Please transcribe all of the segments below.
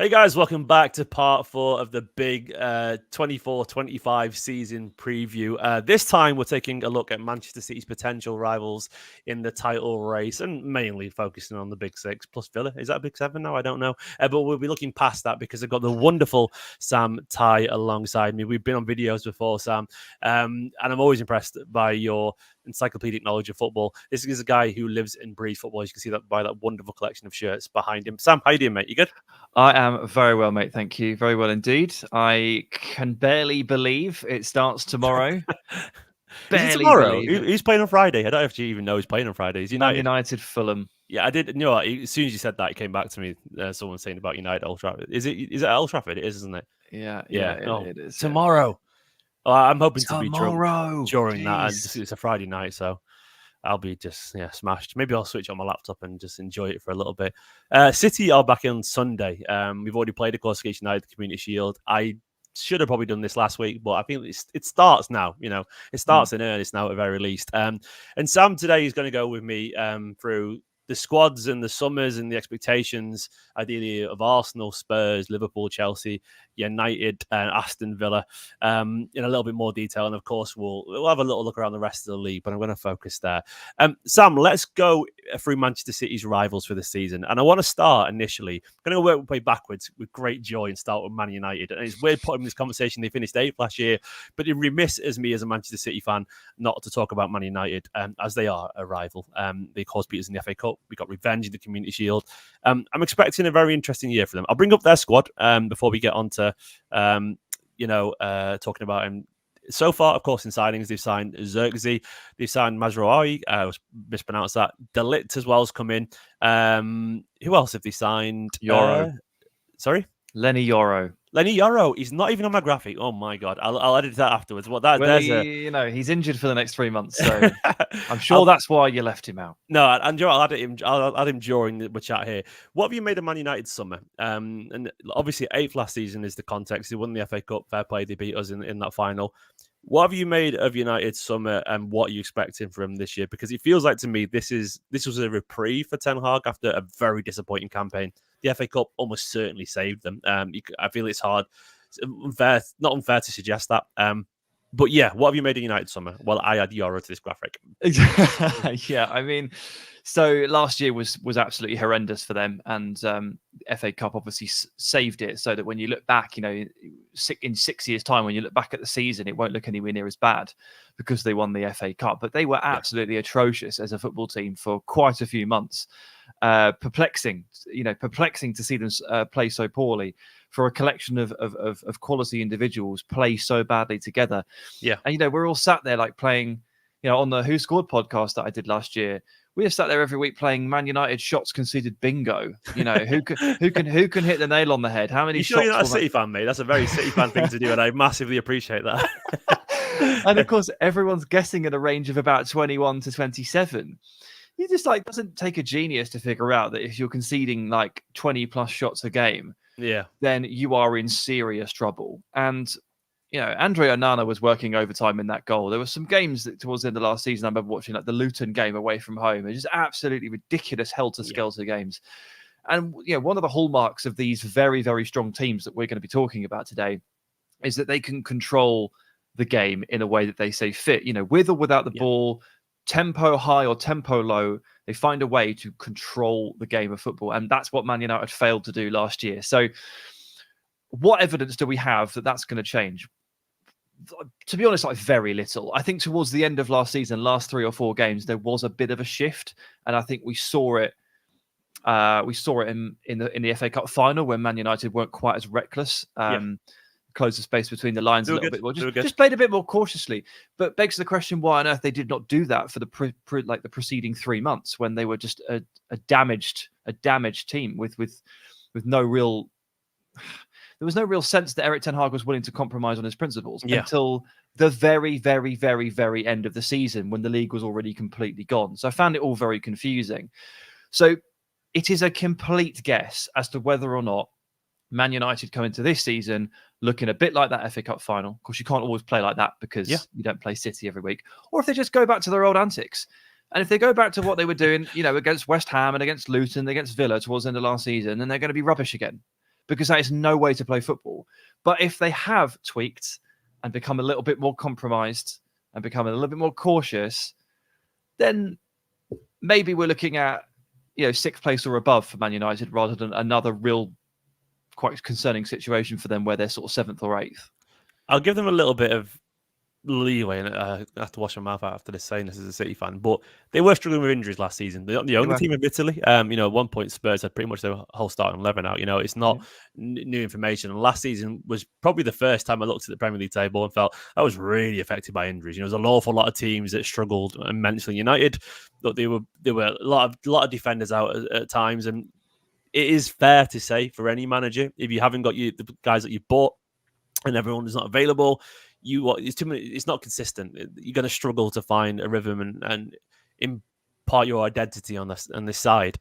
Hey guys, welcome back to part 4 of the big 24-25 season preview. This time we're taking a look at Manchester City's potential rivals in the title race and mainly focusing on the big 6 plus Villa. Is that a big 7 now? I don't know. But we'll be looking past that because I've got the wonderful Sam Tighe alongside me. We've been on videos before, Sam, and I'm always impressed by your encyclopedic knowledge of football. This is a guy who lives and breathes football. As you can see that by that wonderful collection of shirts behind him. Sam, how you doing, mate? You good? I am very well, mate. Thank you. Very well indeed. I can barely believe it starts tomorrow. Is it tomorrow? He's playing on Friday. I don't actually even know he's playing on Friday. Is Man United, Fulham. Yeah, I did. You know what? As soon as you said that, it came back to me. Someone saying about United Old Trafford. Is it at Old Trafford? It is, isn't it? Yeah. It is. Tomorrow. Oh, I'm hoping to be tomorrow during that. It's a Friday night, so I'll be just smashed. Maybe I'll switch on my laptop and just enjoy it for a little bit. City are back on Sunday. We've already played, of course, against United, the Community Shield. I should have probably done this last week, but I think it starts now. It starts in earnest now at the very least. And Sam today is going to go with me through the squads and the summers and the expectations, ideally, of Arsenal, Spurs, Liverpool, Chelsea, United, and Aston Villa in a little bit more detail. And of course, we'll have a little look around the rest of the league, but I'm going to focus there. Sam, let's go through Manchester City's rivals for the season. And I want to start initially. I'm going to work my way backwards with great joy and start with Man United. And it's weird putting this conversation. They finished 8th last year, but it remiss as me as a Manchester City fan not to talk about Man United as they are a rival. They caused beat us in the FA Cup. We got revenge in the Community Shield. I'm expecting a very interesting year for them. I'll bring up their squad before we get on to talking about him. So far, of course, in signings, they've signed Zirkzee, they've signed Mazraoui, mispronounced that. Delict as well has come in. Who else have they signed? Yoro. Sorry? Lenny Yoro. Lenny Yoro. He's not even on my graphic. Oh my God. I'll edit that afterwards. He's injured for the next 3 months, so I'm sure that's why you left him out. No, and I'll add him during the chat here. What have you made of Man United summer? And obviously 8th last season is the context. They won the FA Cup, fair play. They beat us in that final. What have you made of United summer, and what are you expecting from this year? Because it feels like to me this was a reprieve for Ten Hag after a very disappointing campaign. The FA Cup almost certainly saved them. I feel it's hard, not unfair to suggest that. But yeah, what have you made of United summer? Well, I add Yoro to this graphic. Yeah, I mean, so last year was absolutely horrendous for them, and FA Cup obviously saved it. So that when you look back, in 6 years' time, when you look back at the season, it won't look anywhere near as bad because they won the FA Cup. But they were absolutely atrocious as a football team for quite a few months. Perplexing to see them play so poorly, for a collection of quality individuals play so badly together. Yeah. And we're all sat there like playing, on the Who Scored podcast that I did last year. We have sat there every week playing Man United shots conceded bingo. Who can hit the nail on the head? How many shots? Sure you're not a City fan, mate? That's a very City fan thing to do, and I massively appreciate that. And of course, everyone's guessing at a range of about 21 to 27. You just doesn't take a genius to figure out that if you're conceding 20 plus shots a game, then you are in serious trouble. And Andre Onana was working overtime in that goal. There were some games that towards the end of last season I remember watching, the Luton game away from home. It was just absolutely ridiculous helter-skelter games. And one of the hallmarks of these very, very strong teams that we're going to be talking about today is that they can control the game in a way that they say fit. With or without the ball, tempo high or tempo low, they find a way to control the game of football. And that's what Man United failed to do last year. So what evidence do we have that that's going to change? To be honest, very little. I think towards the end of last season, last 3 or 4 games, there was a bit of a shift. And I think we saw it. We saw it in the FA Cup final when Man United weren't quite as reckless. Close the space between the lines a little bit more. Just played a bit more cautiously. But begs the question, why on earth they did not do that for the preceding 3 months when they were just a damaged team with no real. There was no real sense that Erik ten Hag was willing to compromise on his principles until the very, very, very, very end of the season when the league was already completely gone. So I found it all very confusing. So it is a complete guess as to whether or not Man United come into this season looking a bit like that FA Cup final. Of course, you can't always play like that because you don't play City every week. Or if they just go back to their old antics. And if they go back to what they were doing, against West Ham and against Luton, against Villa towards the end of last season, then they're going to be rubbish again. because that is no way to play football. But if they have tweaked and become a little bit more compromised and become a little bit more cautious, then maybe we're looking at, sixth place or above for Man United rather than another real quite concerning situation for them where they're sort of seventh or eighth. I'll give them a little bit of leeway, and I have to wash my mouth out after this saying this as a City fan, but they were struggling with injuries last season. They're not the only team, admittedly. At one point Spurs had pretty much their whole starting 11 out. It's not new information. And last season was probably the first time I looked at the Premier League table and felt I was really affected by injuries. There's an awful lot of teams that struggled immensely. United, look, there were a lot of defenders out at times, and it is fair to say for any manager, if you haven't got the guys that you bought and everyone is not available, it's too many, it's not consistent. You're going to struggle to find a rhythm and impart your identity on this side.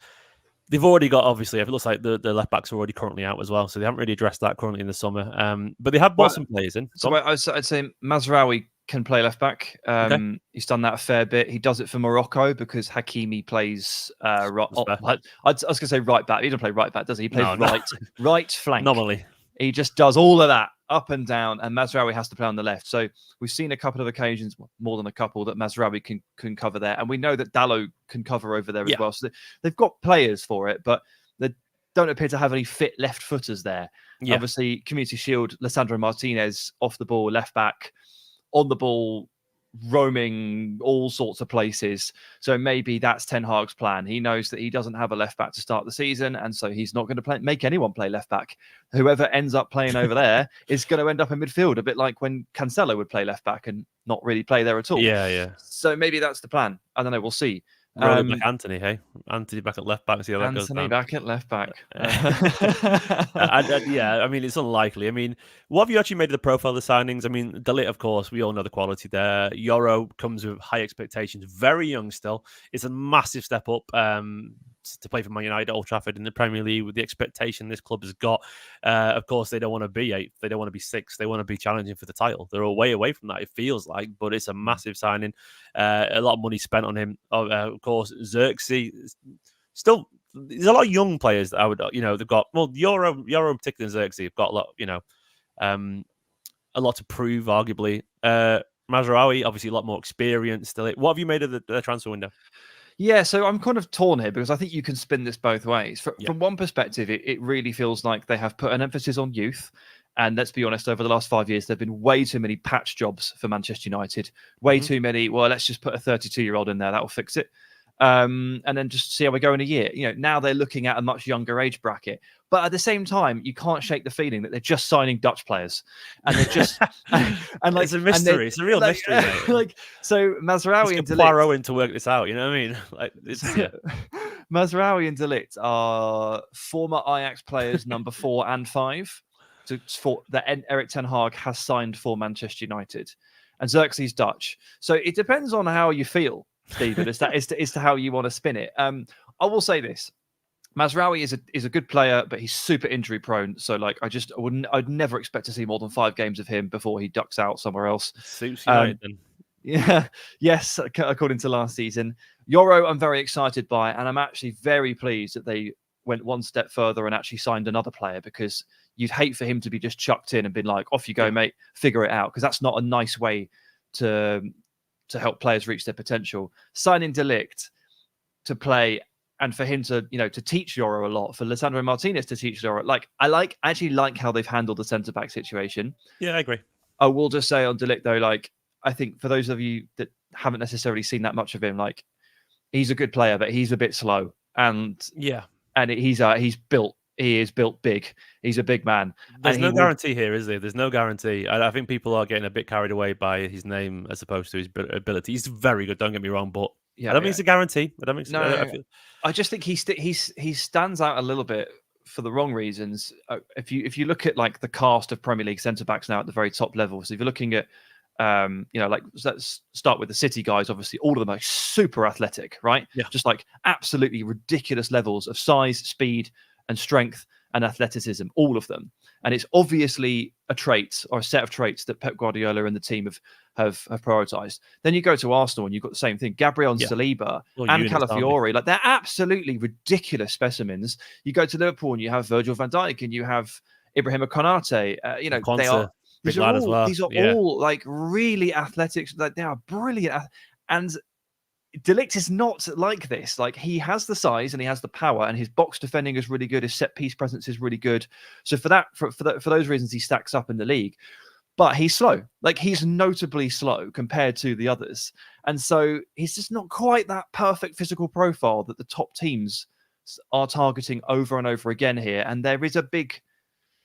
They've already got, obviously, it looks like the left backs are already currently out as well, so they haven't really addressed that currently in the summer. But they have bought some players in. So I'd say Mazraoui can play left back. Okay. He's done that a fair bit. He does it for Morocco because Hakimi plays I was going to say right back. He doesn't play right back, does he? He plays right flank. Normally. He just does all of that up and down, and Mazraoui has to play on the left. So we've seen a couple of occasions, more than a couple, that Mazraoui can cover there. And we know that Dalot can cover over there as well. So they've got players for it, but they don't appear to have any fit left footers there. Yeah. Obviously, Community Shield, Lisandro Martinez off the ball, left back, on the ball, roaming all sorts of places. So maybe that's Ten Hag's plan. He knows that he doesn't have a left back to start the season, and so he's not going to make anyone play left back. Whoever ends up playing over there is going to end up in midfield, a bit like when Cancelo would play left back and not really play there at all. Yeah. So maybe that's the plan. I don't know. We'll see. Back Anthony, hey? Anthony back at left back. See how that goes. Anthony back at left back. Yeah, I mean, it's unlikely. I mean, what have you actually made of the profile of the signings? I mean, De Ligt, of course, we all know the quality there. Yoro comes with high expectations, very young still. It's a massive step up to play for Man United at Old Trafford in the Premier League with the expectation this club has got. Of course, they don't want to be 8th. They don't want to be 6th. They want to be challenging for the title. They're a way away from that, it feels like, but it's a massive signing. A lot of money spent on him. Of course, Xerxes, still, there's a lot of young players that I would, they've got, well, Euro in particular and Xerxes have got a lot, a lot to prove, arguably. Mazraoui, obviously a lot more experience still. What have you made of the transfer window? Yeah, so I'm kind of torn here because I think you can spin this both ways. From one perspective, it really feels like they have put an emphasis on youth. And let's be honest, over the last 5 years, there have been way too many patch jobs for Manchester United. Way too many, well, let's just put a 32-year-old in there. That'll fix it. And then just see how we go in a year. Now they're looking at a much younger age bracket. But at the same time, you can't shake the feeling that they're just signing Dutch players. And they're just... and like, it's a mystery. It's a real mystery. So Mazraoui and De Ligt... Poirot in to work this out, you know what I mean? Mazraoui and De Ligt are former Ajax players number 4 and 5. That Erik Ten Hag has signed for Manchester United. And Xerxes Dutch. So it depends on how you feel, Stephen, as to how you want to spin it. I will say this. Mazraoui is a good player, but he's super injury prone. So I'd never expect to see more than 5 games of him before he ducks out somewhere else. Suits United then. Yeah, yes, according to last season. Yoro, I'm very excited by, and I'm actually very pleased that they went one step further and actually signed another player, because you'd hate for him to be just chucked in and been like, off you go, mate, figure it out, because that's not a nice way to help players reach their potential. Signing De Ligt to play and for him to teach Yoro a lot, for Lisandro Martinez to teach Yoro. I actually like how they've handled the centre-back situation. Yeah, I agree. I will just say on De Ligt, though, I think for those of you that haven't necessarily seen that much of him, he's a good player, but he's a bit slow. And he is built big. He's a big man. There's no guarantee here, is there? There's no guarantee. I think people are getting a bit carried away by his name as opposed to his ability. He's very good, don't get me wrong, but I don't think it's a guarantee. I don't think I just think he stands out a little bit for the wrong reasons. If you look at the cast of Premier League centre-backs now at the very top level, so if you're looking at let's start with the City guys. Obviously, all of them are super athletic, right? Yeah. Just absolutely ridiculous levels of size, speed, and strength. and athleticism, all of them. And it's obviously a trait or a set of traits that Pep Guardiola and the team have prioritised. Then you go to Arsenal and you've got the same thing. Gabriel and Saliba and Calafiori, like they're absolutely ridiculous specimens. You go to Liverpool and you have Virgil van Dijk and you have Ibrahima Konate. These are all like really athletic. Like they are brilliant. And De Ligt is not like this. Like he has the size and he has the power, and his box defending is really good. His set piece presence is really good. So for those reasons, he stacks up in the league. But he's slow. Like he's notably slow compared to the others, and so he's just not quite that perfect physical profile that the top teams are targeting over and over again here. And there is a big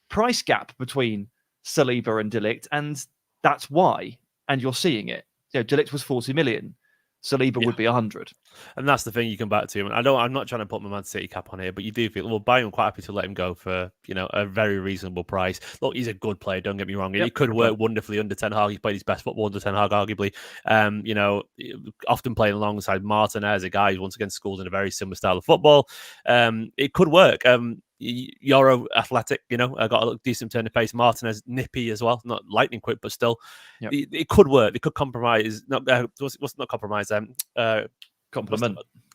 price gap between Saliba and De Ligt, and that's why. And you're seeing it. De Ligt was 40 million. Saliba would be 100. And that's the thing you come back to. And I'm not trying to put my Man City cap on here, but you do feel, well, Bayern quite happy to let him go for, a very reasonable price. Look, he's a good player, don't get me wrong. He could work wonderfully under Ten Hag. He's played his best football under Ten Hag, arguably. Often playing alongside Martinez, a guy who's once again schooled in a very similar style of football. It could work. Euro athletic, got a decent turn of pace. Martinez nippy as well, not lightning quick, but still, it could work. It could compromise. Not compromise.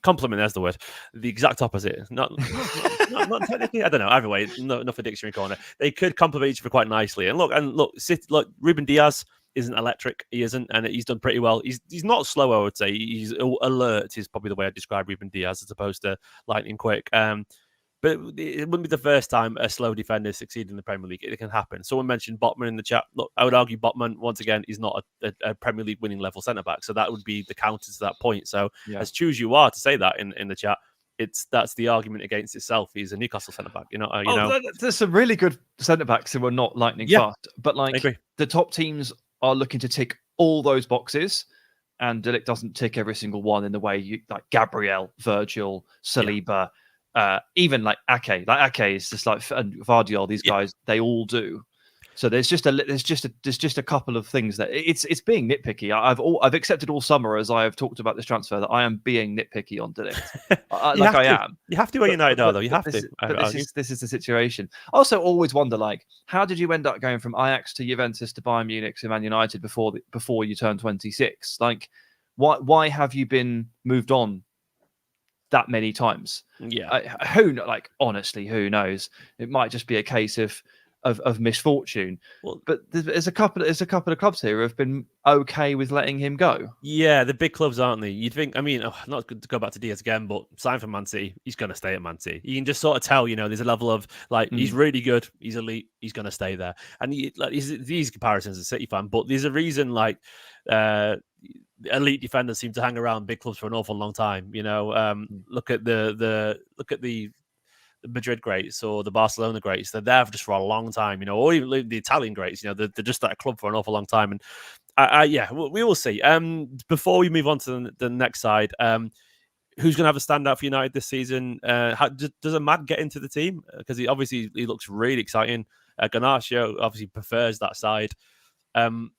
Compliment. That's the word. The exact opposite. Not technically. I don't know. Either way, not for dictionary corner. They could complement each other quite nicely. And look, Ruben Diaz isn't electric. He isn't, and he's done pretty well. He's not slow, I would say. He's alert. Is probably the way I describe Ruben Diaz as opposed to lightning quick. But it wouldn't be the first time a slow defender succeeded in the Premier League. It can happen. Someone mentioned Botman in the chat. Look, I would argue Botman, once again, is not a Premier League winning level centre-back. So that would be the counter to that point. So as true as you are to say that in the chat, that's the argument against itself. He's a Newcastle centre-back. There's some really good centre-backs who are not lightning fast. But the top teams are looking to tick all those boxes. And De Ligt doesn't tick every single one in the way like Gabriel, Virgil, Saliba, even like Ake. Like Ake is just like, and Vardiol, these guys, they all do. So there's just a couple of things that it's being nitpicky. I've accepted all summer as I have talked about this transfer that I am being nitpicky on De Ligt. I am. You have to when United are though. You have to. This is the situation. I also always wonder, like, how did you end up going from Ajax to Juventus to Bayern Munich to Man United before you turned 26? Like, why have you been moved on that many times? Honestly, who knows? It might just be a case of misfortune. But there's a couple of clubs here who have been okay with letting him go. Yeah, the big clubs, aren't they? You'd think, not to go back to Diaz again, but sign for Man City, he's going to stay at Man City. You can just sort of tell, there's a level of he's really good, he's elite, he's going to stay there. And these comparisons as a City fan, but there's a reason elite defenders seem to hang around big clubs for an awful long time. Look at the Madrid greats or the Barcelona greats. They're there just for a long time, or even the Italian greats. They're just at a club for an awful long time. And we will see. Before we move on to the next side, who's going to have a standout for United this season? Does Ahmad get into the team? Because he looks really exciting. Garnacho obviously prefers that side. And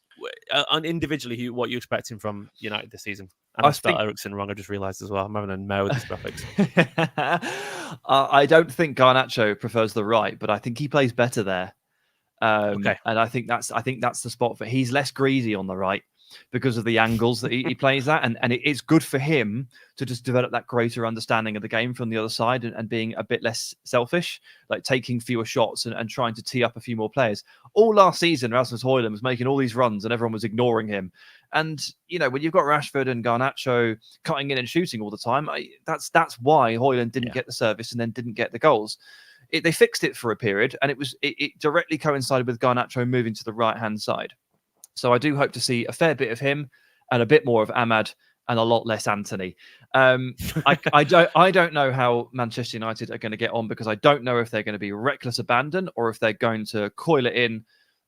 individually, what are you expecting from United this season? And I spelled Ericsson wrong. I just realised as well. I'm having a mare with these graphics. I don't think Garnacho prefers the right, but I think he plays better there. Okay. And I think that's the spot for. He's less greasy on the right because of the angles that he plays at, and it's good for him to just develop that greater understanding of the game from the other side and being a bit less selfish, like taking fewer shots and trying to tee up a few more players. All last season, Rasmus Højlund was making all these runs and everyone was ignoring him. And, when you've got Rashford and Garnacho cutting in and shooting all the time, that's why Højlund didn't get the service and then didn't get the goals. They fixed it for a period, and it directly coincided with Garnacho moving to the right-hand side. So I do hope to see a fair bit of him and a bit more of Ahmad and a lot less Anthony. I don't know how Manchester United are going to get on, because I don't know if they're going to be reckless abandon or if they're going to coil it in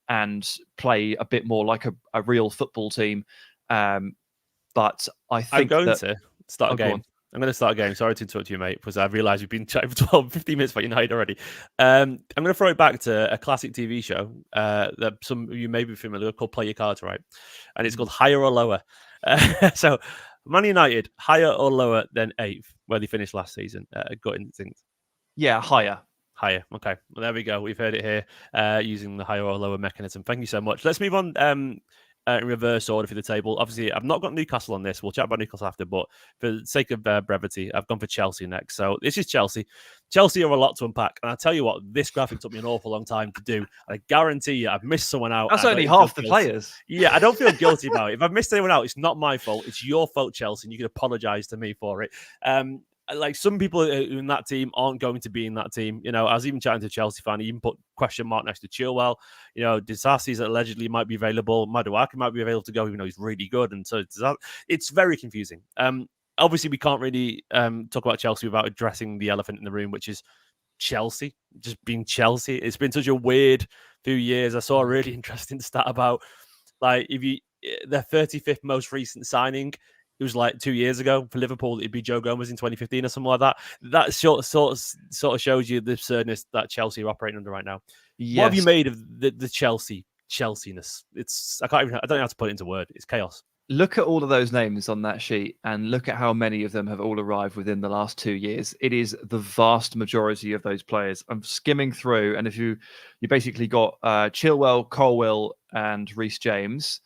and play a bit more like a real football team. But I think I'm going to start a game. I'm going to start a game. Sorry to interrupt you, mate, because I realised we've been chatting for 15 minutes about United already. I'm going to throw it back to a classic TV show that some of you may be familiar with, called Play Your Cards Right. And it's called Higher or Lower. So, Man United, higher or lower than 8th, where they finished last season? Gut instinct. Yeah, higher. Higher. Okay. Well, there we go. We've heard it here using the higher or lower mechanism. Thank you so much. Let's move on in reverse order for the table. Obviously, I've not got Newcastle on this. We'll chat about Newcastle after, but for the sake of brevity, I've gone for Chelsea next. So this is Chelsea. Chelsea are a lot to unpack. And I tell you what, this graphic took me an awful long time to do. I guarantee you, I've missed someone out. That's only half the players. Yeah, I don't feel guilty about it. If I've missed anyone out, it's not my fault. It's your fault, Chelsea, and you can apologise to me for it. Like some people in that team aren't going to be in that team. You know, I was even chatting to a Chelsea fan. He even put question mark next to Chilwell. You know, Disasi's allegedly might be available. Maduaka might be available to go, even though he's really good. And so it's very confusing. Obviously, we can't really talk about Chelsea without addressing the elephant in the room, which is Chelsea, just being Chelsea. It's been such a weird few years. I saw a really interesting stat about like their 35th most recent signing. It was like 2 years ago for Liverpool. It'd be Joe Gomez in 2015 or something like that. That sort of shows you the absurdness that Chelsea are operating under right now. Yes. What have you made of the Chelseaness? I don't know how to put it into words. It's chaos. Look at all of those names on that sheet and look at how many of them have all arrived within the last 2 years. It is the vast majority of those players. I'm skimming through, and if you basically got Chilwell, Colwill, and Reece James,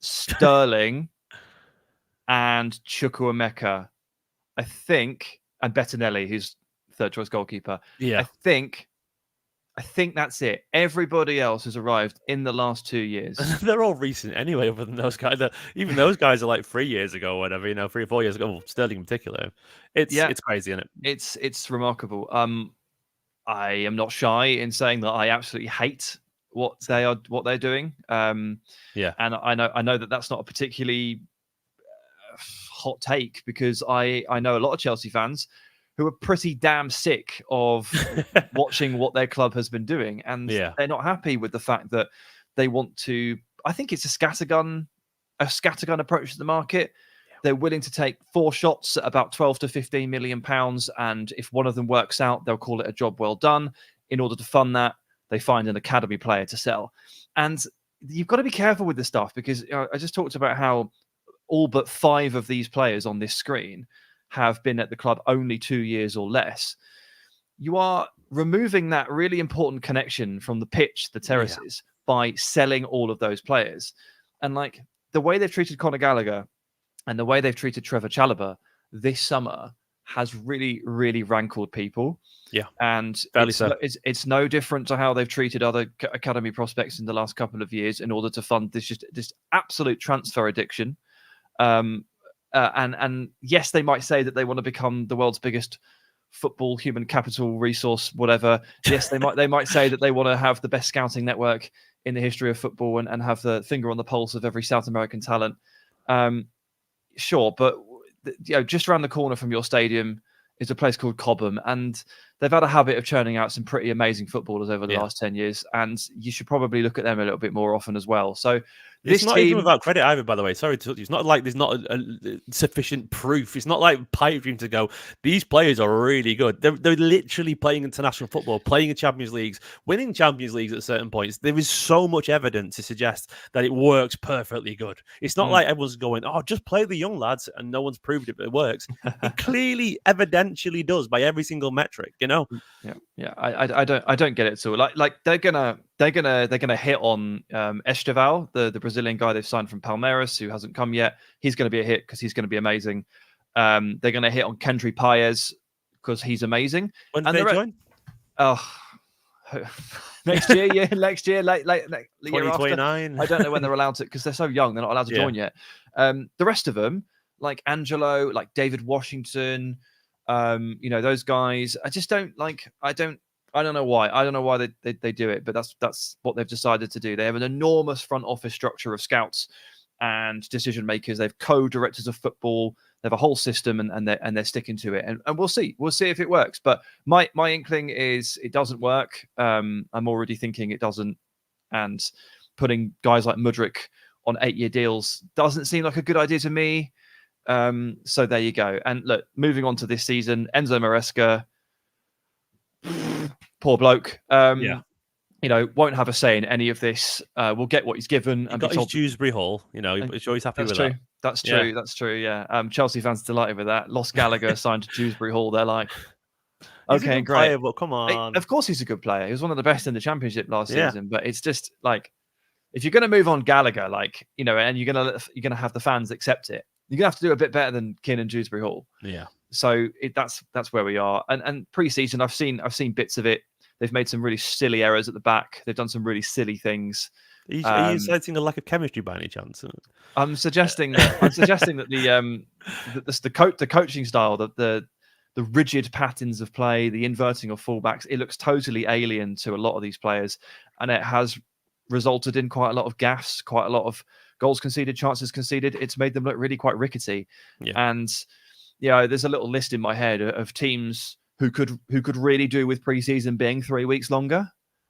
Sterling. And Chukwuemeka, I think, and Bettinelli, who's third choice goalkeeper. Yeah, I think that's it. Everybody else has arrived in the last 2 years. They're all recent anyway, other than those guys. Even those guys are like 3 years ago or whatever, 3 or 4 years ago. Well, Sterling in particular. It's crazy, isn't it? It's remarkable. I am not shy in saying that I absolutely hate what they're doing. Yeah, and I know that that's not a particularly hot take, because I know a lot of Chelsea fans who are pretty damn sick of watching what their club has been doing, and they're not happy with the fact that they want to. I think it's a scattergun approach to the market. They're willing to take 4 shots at about 12 to 15 million pounds, and if one of them works out, they'll call it a job well done. In order to fund that, they find an academy player to sell, and you've got to be careful with this stuff, because I just talked about how all but 5 of these players on this screen have been at the club only 2 years or less. You are removing that really important connection from the pitch, the terraces, by selling all of those players. And like the way they've treated Conor Gallagher and the way they've treated Trevor Chalobah this summer has really, really rankled people. Yeah. And it's no different to how they've treated other academy prospects in the last couple of years in order to fund this absolute transfer addiction. And yes, they might say that they want to become the world's biggest football human capital resource, whatever. Yes, they might say that they want to have the best scouting network in the history of football and have the finger on the pulse of every South American talent. Sure, but just around the corner from your stadium is a place called Cobham, and they've had a habit of churning out some pretty amazing footballers over the last 10 years, and you should probably look at them a little bit more often as well. So it's not even without credit either, by the way. Sorry to interrupt you. It's not like there's not a sufficient proof. It's not like pipe dream to go, these players are really good. They're literally playing international football, playing in Champions Leagues, winning Champions Leagues at certain points. There is so much evidence to suggest that it works perfectly good. It's not like everyone's going, just play the young lads, and no one's proved it, but it works. It clearly, evidentially does by every single metric, Yeah. I don't get it at all. Like they're gonna hit on Esteval, the Brazilian guy they've signed from Palmeiras, who hasn't come yet. He's going to be a hit because he's going to be amazing. They're going to hit on Kendry Paez because he's amazing. When do they join? Next year, late 2029. I don't know when they're allowed to, because they're so young. They're not allowed to join yet. The rest of them, like Angelo, like David Washington, those guys, I just don't like. I don't know why. I don't know why they do it, but that's what they've decided to do. They have an enormous front office structure of scouts and decision makers. They've co-directors of football. They have a whole system, and they're sticking to it. And we'll see. We'll see if it works. But my inkling is it doesn't work. I'm already thinking it doesn't. And putting guys like Mudryk on 8-year deals doesn't seem like a good idea to me. So there you go. And look, moving on to this season, Enzo Maresca, poor bloke. Won't have a say in any of this. Will get what he's given. He got his Dewsbury Hall. Sure he's happy with that. That's true. Yeah. That's true. Yeah. Chelsea fans delighted with that. Lost Gallagher, signed to Dewsbury Hall. They're like, He's a good player, but come on. Of course, he's a good player. He was one of the best in the Championship last season. But it's just like, if you're going to move on Gallagher, like, you know, and you're gonna have the fans accept it, you're gonna have to do a bit better than Keane and Dewsbury Hall. Yeah. So that's where we are. And pre-season, I've seen bits of it. They've made some really silly errors at the back. They've done some really silly things. Are you citing a lack of chemistry by any chance? I'm suggesting that the coaching style, the rigid patterns of play, the inverting of fullbacks, it looks totally alien to a lot of these players, and it has resulted in quite a lot of gaffes, quite a lot of goals conceded, chances conceded. It's made them look really quite rickety. Yeah. And there's a little list in my head of teams who could really do with pre-season being 3 weeks longer,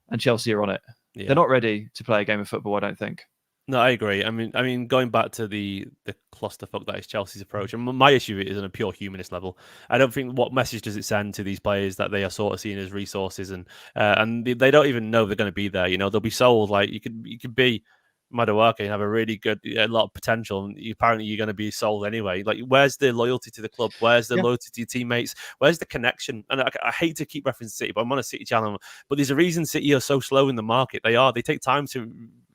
and Chelsea are on it. Yeah. They're not ready to play a game of football, I don't think. No, I agree. I mean, going back to the clusterfuck that is Chelsea's approach, and my issue is on a pure humanist level. I don't think what message does it send to these players that they are sort of seen as resources, and they don't even know they're going to be there. You know, they'll be sold like you could be Madueke and have a really good, a lot of potential, and apparently you're going to be sold anyway. Like, where's the loyalty to the club? Where's the loyalty to your teammates? Where's the connection? And I hate to keep referencing City, but I'm on a City channel. But there's a reason City are so slow in the market. They take time to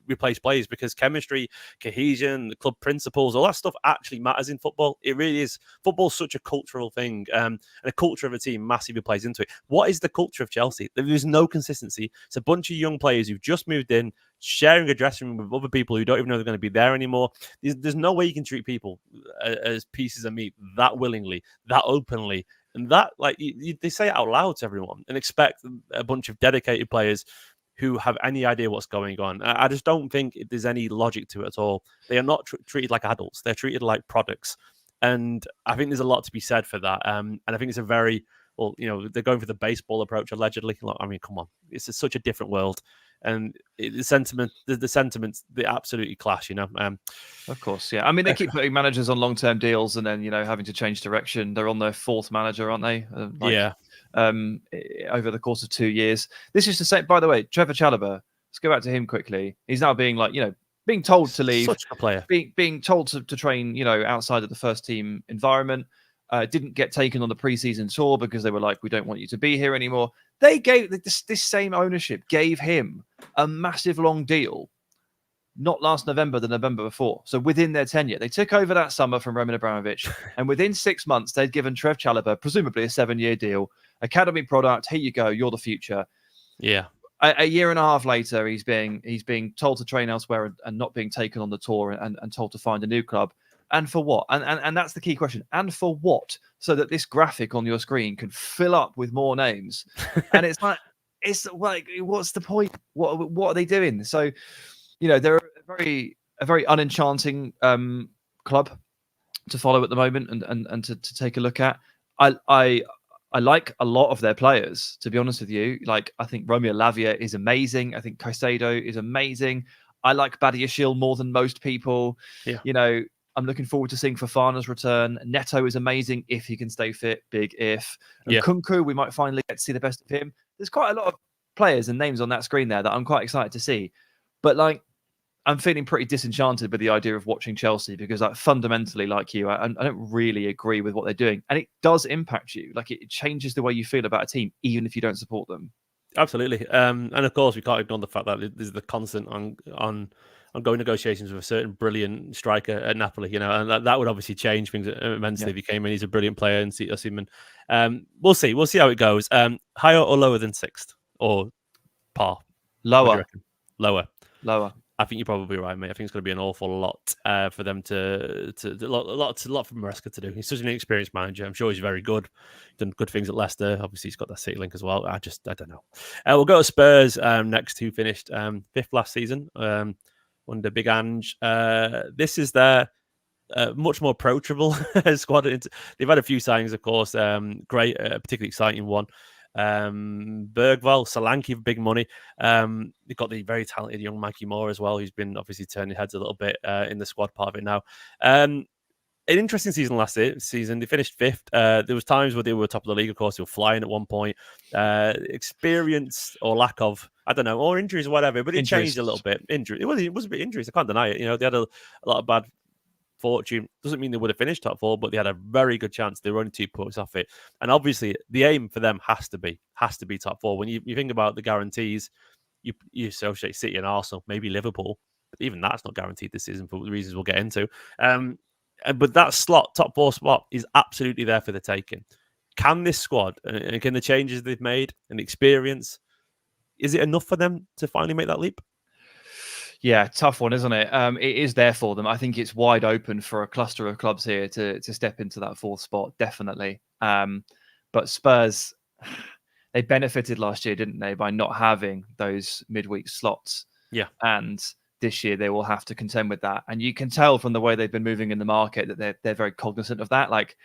replace players because chemistry, cohesion, the club principles, all that stuff actually matters in football. It really is. Football's such a cultural thing, and a culture of a team massively plays into it. What is the culture of Chelsea? There's no consistency. It's a bunch of young players who've just moved in, sharing a dressing room with other people who don't even know they're going to be there anymore. There's no way you can treat people as pieces of meat that willingly, that openly, and that, like, they say it out loud to everyone and expect a bunch of dedicated players who have any idea what's going on. I just don't think there's any logic to it at all. They are not treated like adults. They're treated like products. And I think there's a lot to be said for that. And I think it's a very, well, you know, they're going for the baseball approach, allegedly. I mean, come on. It's such a different world. And the sentiments, they absolutely clash, you know. Of course, yeah. I mean, they keep putting managers on long-term deals and then, you know, having to change direction. They're on their fourth manager, aren't they? Yeah. Over the course of 2 years. This is the same, by the way, Trevor Chalobah, let's go back to him quickly. He's now being, like, you know, being told to leave. Such a player. Being told to train, you know, outside of the first team environment. Didn't get taken on the preseason tour because they were like, we don't want you to be here anymore. They gave this same ownership gave him a massive long deal, not last November, the November before. So within their tenure, they took over that summer from Roman Abramovich, and within 6 months, they'd given Trev Chalobah presumably a 7-year deal, academy product. Here you go, you're the future. Yeah. A year and a half later, he's being told to train elsewhere and not being taken on the tour and told to find a new club. And for what? And that's the key question. And for what? So that this graphic on your screen can fill up with more names. And it's like, what's the point? What are they doing? So, you know, they're a very unenchanting club to follow at the moment and to take a look at. I like a lot of their players, to be honest with you. Like, I think Romeo Lavia is amazing. I think Caicedo is amazing. I like Badiashile more than most people. Yeah. You know, I'm looking forward to seeing Fofana's return. Neto is amazing if he can stay fit. Big if. And Kunku, we might finally get to see the best of him. There's quite a lot of players and names on that screen there that I'm quite excited to see. But, like, I'm feeling pretty disenchanted with the idea of watching Chelsea because, like, fundamentally, like you, I don't really agree with what they're doing. And it does impact you. Like, it changes the way you feel about a team, even if you don't support them. Absolutely. And of course, we can't ignore the fact that there's the constant ongoing negotiations with a certain brilliant striker at Napoli, you know, and that would obviously change things immensely if he came in. He's a brilliant player, and we'll see. We'll see how it goes. Higher or lower than sixth, or par? Lower. Lower. I think you're probably right, mate. I think it's going to be an awful lot for them to a lot for Maresca to do. He's such an experienced manager. I'm sure he's very good. Done good things at Leicester. Obviously, he's got that City link as well. I don't know. We'll go to Spurs next, who finished fifth last season under Big Ange. This is their much more approachable squad. They've had a few signings, of course. Great, particularly exciting one. Bergvall, Solanke for big money. They've got the very talented young Mikey Moore as well, who's been obviously turning heads a little bit in the squad part of it now. An interesting season last season. They finished fifth. There was times where they were top of the league, of course. They were flying at one point. Experience or lack of, I don't know, or injuries or whatever, but it changed a little bit. It was a bit injuries. I can't deny it. You know, they had a lot of bad fortune. Doesn't mean they would have finished top 4, but they had a very good chance. They were only 2 points off it. And obviously, the aim for them has to be top 4. When you think about the guarantees, you associate City and Arsenal, maybe Liverpool. But even that's not guaranteed this season for the reasons we'll get into. But that top 4 spot is absolutely there for the taking. Can this squad and can the changes they've made and experience, is it enough for them to finally make that leap? Yeah, tough one, isn't it? It is there for them. I think it's wide open for a cluster of clubs here to step into that 4th spot, definitely. But Spurs, they benefited last year, didn't they, by not having those midweek slots. Yeah. And this year they will have to contend with that. And you can tell from the way they've been moving in the market that they're very cognizant of that. Like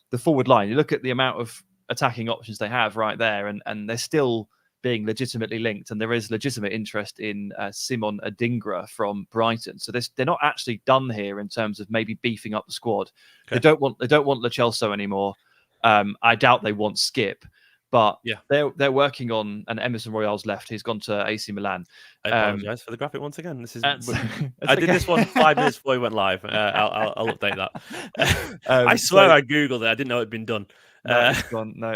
the forward line, you look at the amount of attacking options they have right there, and they're still being legitimately linked, and there is legitimate interest in Simon Adingra from Brighton. So they're not actually done here in terms of maybe beefing up the squad. Okay. They don't want Lo Celso anymore. I doubt they want Skip, but they're working on. And Emerson Royale's left. He's gone to AC Milan. I apologise for the graphic once again. This is I did this one 5 minutes before we went live. I'll update that. I swear I googled it. I didn't know it'd been done.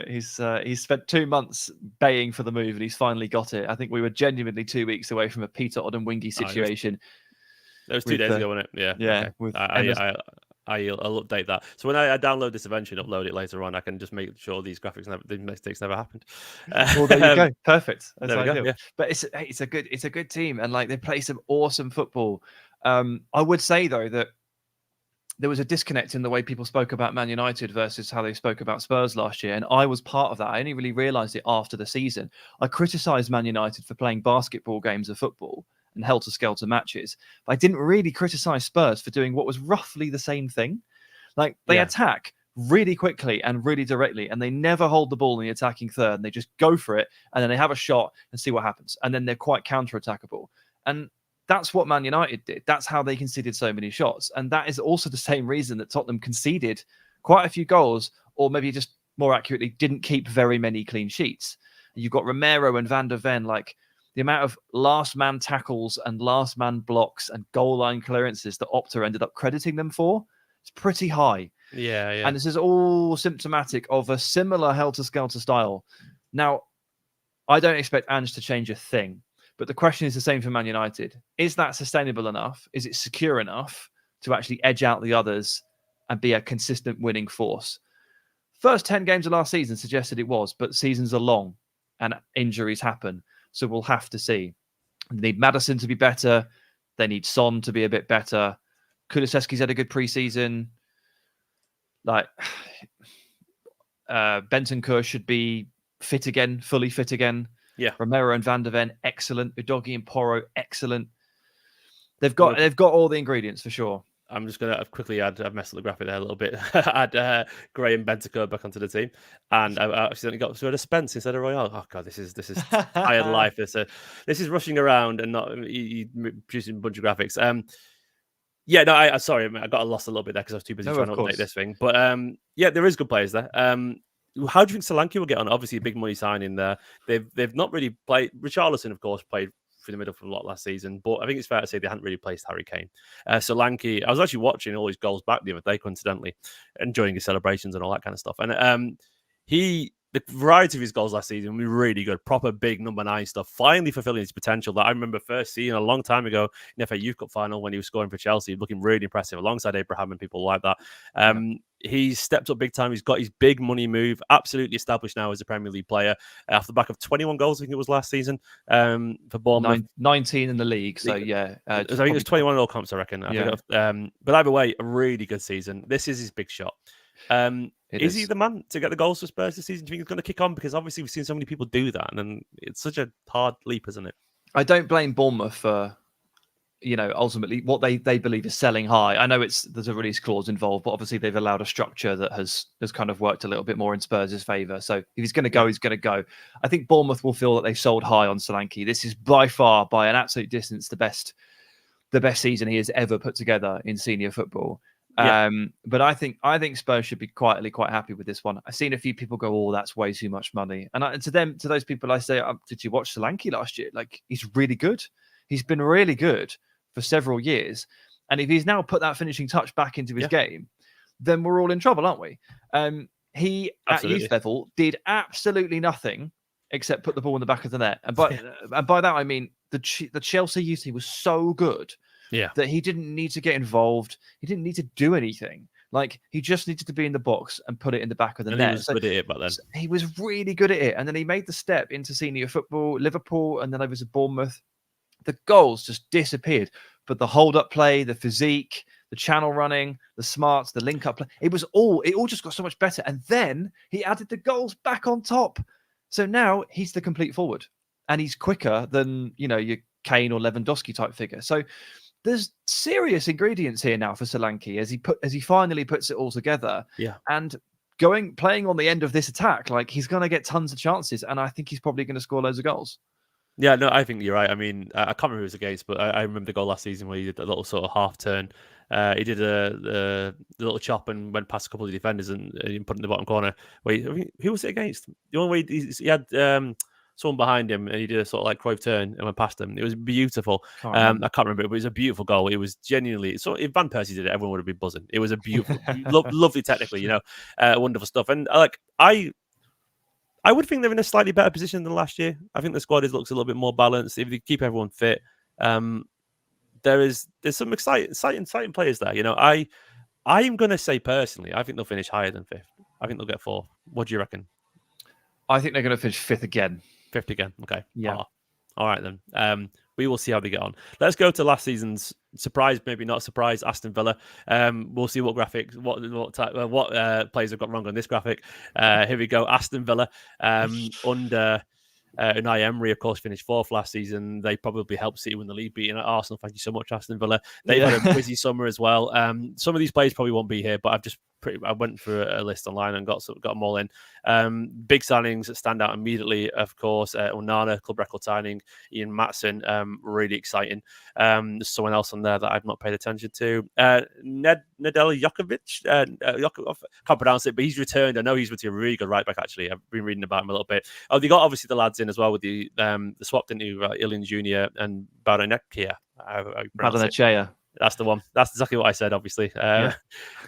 He's spent 2 months baying for the move, and he's finally got it. I think we were genuinely 2 weeks away from a Peter Odemwingie situation. That was 2 days ago, wasn't it? Yeah. Okay. I'll update that. So when I download this eventually and upload it later on, I can just make sure these mistakes never happened. Well, there you go. Perfect. That's ideal. But it's a good team, and like they play some awesome football. I would say though that there was a disconnect in the way people spoke about Man United versus how they spoke about Spurs last year. And I was part of that. I only really realised it after the season. I criticised Man United for playing basketball games of football and helter-skelter matches. But I didn't really criticise Spurs for doing what was roughly the same thing. Like, they attack really quickly and really directly, and they never hold the ball in the attacking third. And they just go for it, and then they have a shot and see what happens. And then they're quite counter-attackable. And that's what Man United did. That's how they conceded so many shots. And that is also the same reason that Tottenham conceded quite a few goals, or maybe just more accurately, didn't keep very many clean sheets. You've got Romero and Van der Ven, like the amount of last man tackles and last man blocks and goal line clearances that Opta ended up crediting them for. It's pretty high. Yeah. And this is all symptomatic of a similar helter-skelter style. Now, I don't expect Ange to change a thing. But the question is the same for Man United. Is that sustainable enough? Is it secure enough to actually edge out the others and be a consistent winning force? First 10 games of last season suggested it was, but seasons are long and injuries happen. So we'll have to see. They need Maddison to be better. They need Son to be a bit better. Kulusevski's had a good preseason. Like, Bentancur should be fit again, fully fit again. Yeah, Romero and Van der Ven, excellent. Udogie and Porro, excellent. They've got all the ingredients for sure. I'm just gonna quickly add. I've messed up the graphic there a little bit. Add Graham Bentancur back onto the team, and I've accidentally got rid of Spence instead of Royale. Oh god, this is tired life. This is rushing around and not producing a bunch of graphics. I sorry, I got lost a little bit there because I was too busy trying to update this thing. But there is good players there. How do you think Solanke will get on? Obviously, a big money signing there. They've not really played. Richarlison, of course, played through the middle for a lot last season, but I think it's fair to say they hadn't really placed Harry Kane. Solanke, I was actually watching all his goals back the other day, coincidentally, enjoying his celebrations and all that kind of stuff. And the variety of his goals last season were really good. Proper big number 9 stuff. Finally fulfilling his potential that I remember first seeing a long time ago in the FA Youth Cup final when he was scoring for Chelsea, looking really impressive alongside Abraham and people like that. He's stepped up big time. He's got his big money move. Absolutely established now as a Premier League player. Off the back of 21 goals, I think it was last season for Bournemouth. 19 in the league. So, yeah. I think it was 21 in all comps, I reckon. But either way, a really good season. This is his big shot. Is he the man to get the goals for Spurs this season? Do you think he's going to kick on? Because obviously we've seen so many people do that, and it's such a hard leap, isn't it? I don't blame Bournemouth for, ultimately what they believe is selling high. I know there's a release clause involved, but obviously they've allowed a structure that has kind of worked a little bit more in Spurs' favour. So if he's going to go, he's going to go. I think Bournemouth will feel that they've sold high on Solanke. This is by far, by an absolute distance, the best season he has ever put together in senior football. Yeah. But I think Spurs should be quietly quite happy with this one. I've seen a few people go, "Oh, that's way too much money," and to those people, I say, "Did you watch Solanke last year? Like, he's really good. He's been really good for several years, And if he's now put that finishing touch back into his game, then we're all in trouble, aren't we? He, at youth level, did absolutely nothing except put the ball in the back of the net. And by that, I mean the Chelsea youth team was so good that he didn't need to get involved. He didn't need to do anything. Like, he just needed to be in the box and put it in the back of the net. He was good at it back then. He was really good at it. And then he made the step into senior football, Liverpool, and then over to Bournemouth. The goals just disappeared. But the hold-up play, the physique, the channel running, the smarts, the link-up play, it all just got so much better. And then he added the goals back on top. So now he's the complete forward. And he's quicker than, your Kane or Lewandowski type figure. So there's serious ingredients here now for Solanke as he finally puts it all together. Yeah. And playing on the end of this attack, like, he's going to get tons of chances, and I think he's probably going to score loads of goals. Yeah, no, I think you're right. I mean, I can't remember who it was against, but I remember the goal last season where he did a little sort of half turn. He did a little chop and went past a couple of defenders and put it in the bottom corner. Who was it against? The one where he had someone behind him and he did a sort of like Cruyff turn and went past him. It was beautiful. I can't remember it, but it was a beautiful goal. It was genuinely, so if Van Persie did it, everyone would have been buzzing. It was a beautiful, lovely technically, wonderful stuff. And I would think they're in a slightly better position than last year. I think the squad looks a little bit more balanced. If they keep everyone fit, there's some exciting players there. I'm going to say personally, I think they'll finish higher than 5th. I think they'll get 4th. What do you reckon? I think they're going to finish 5th again. 5th again. Okay. Yeah. All right then. We will see how they get on. Let's go to last season's surprise, maybe not surprise, Aston Villa. We'll see what graphics, what players have got wrong on this graphic. Here we go. Aston Villa under Unai Emery, of course, finished 4th last season. They probably helped City win the league, beating Arsenal. Thank you so much, Aston Villa. They've had a busy summer as well. Some of these players probably won't be here, but I went through a list online and got them all in. Big signings that stand out immediately, of course. Onana, club record signing. Ian Maatsen, really exciting. There's someone else on there that I've not paid attention to. Nedel Jokovic. Can't pronounce it, but he's returned. I know he's with a really good right back, actually. I've been reading about him a little bit. Oh, they got obviously the lads in as well with the swap, didn't you? Ilian Jr. and Baranechea. Baranechea. That's the one. That's exactly what I said, obviously.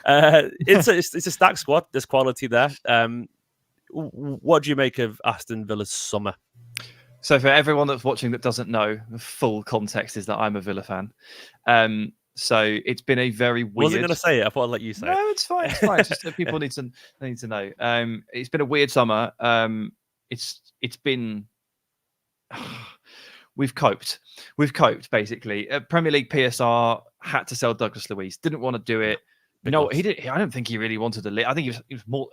It's a stacked squad. There's quality there. What do you make of Aston Villa's summer? So for everyone that's watching that doesn't know, the full context is that I'm a Villa fan. So it's been a very weird... Wasn't going to say it. I thought I'd let you say it. No, it's fine. It's fine. It's just that people need to know. It's been a weird summer. It's been... We've coped, basically. Premier League PSR had to sell Douglas Luiz. Didn't want to do it. No, he didn't. I don't think he really wanted to leave. I think he was more.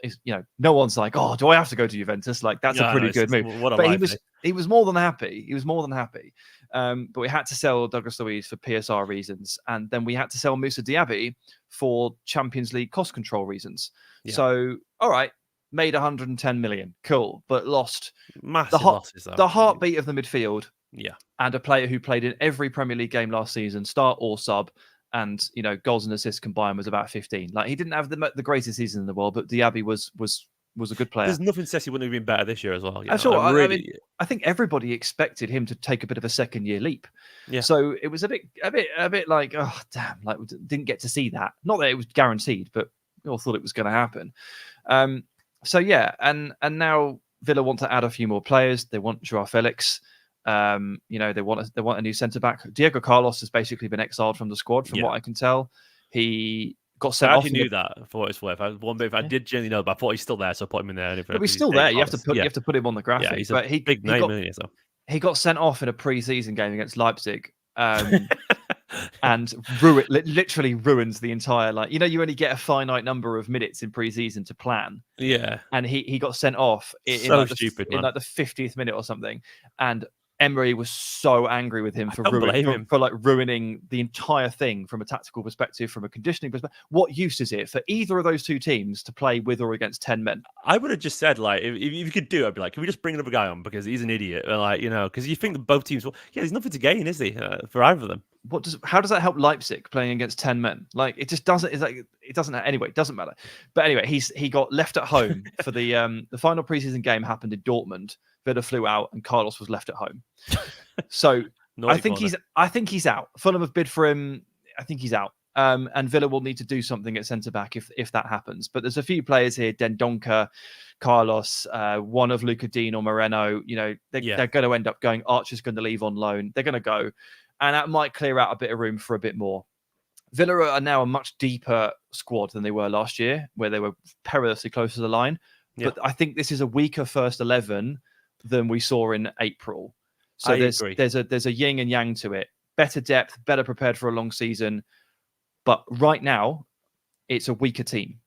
No one's like, oh, do I have to go to Juventus? Like, that's a pretty good move. But he was more than happy. He was more than happy. But we had to sell Douglas Luiz for PSR reasons, and then we had to sell Moussa Diaby for Champions League cost control reasons. Yeah. So, all right. Made 110 million. Cool. But lost massive losses, the heartbeat of the midfield. Yeah. And a player who played in every Premier League game last season, start or sub, and goals and assists combined was about 15. Like, he didn't have the greatest season in the world, but Diaby was a good player. There's nothing says he wouldn't have been better this year as well. I think everybody expected him to take a bit of a second year leap. Yeah. So it was a bit like, oh damn, like we didn't get to see that. Not that it was guaranteed, but we all thought it was going to happen. So yeah, and now Villa want to add a few more players. They want Joao Felix. They want a new centre back. Diego Carlos has basically been exiled from the squad, from what I can tell. He got sent off. I knew that for what it's worth. I did genuinely know, but I thought he's still there, so I put him in there. But he's still there. You have to put him on the graphic. Yeah, he's a big name, isn't he? So. He got sent off in a pre-season game against Leipzig. And literally ruins the entire, you only get a finite number of minutes in pre-season to plan. Yeah. And he got sent off in the 50th minute or something. And Emery was so angry with him for ruining the entire thing from a tactical perspective, from a conditioning perspective. What use is it for either of those two teams to play with or against 10 men? I would have just said, if you could do it, I'd be like, can we just bring another guy on because he's an idiot? Because you think that both teams there's nothing to gain, is there, for either of them? How does that help Leipzig playing against 10 men? It just doesn't. It doesn't. Anyway, it doesn't matter. But anyway, he got left at home for the final preseason game happened in Dortmund. Villa flew out and Carlos was left at home. So I think he's out. Fulham have bid for him. I think he's out. And Villa will need to do something at centre back if that happens. But there's a few players here: Dendoncker, Carlos, one of Luca Dean or Moreno. They're going to end up going. Archer's going to leave on loan. They're going to go, and that might clear out a bit of room for a bit more. Villa are now a much deeper squad than they were last year, where they were perilously close to the line. Yeah. But I think this is a weaker first 11 than we saw in April. So there's a yin and yang to it. Better depth, better prepared for a long season. But right now, it's a weaker team.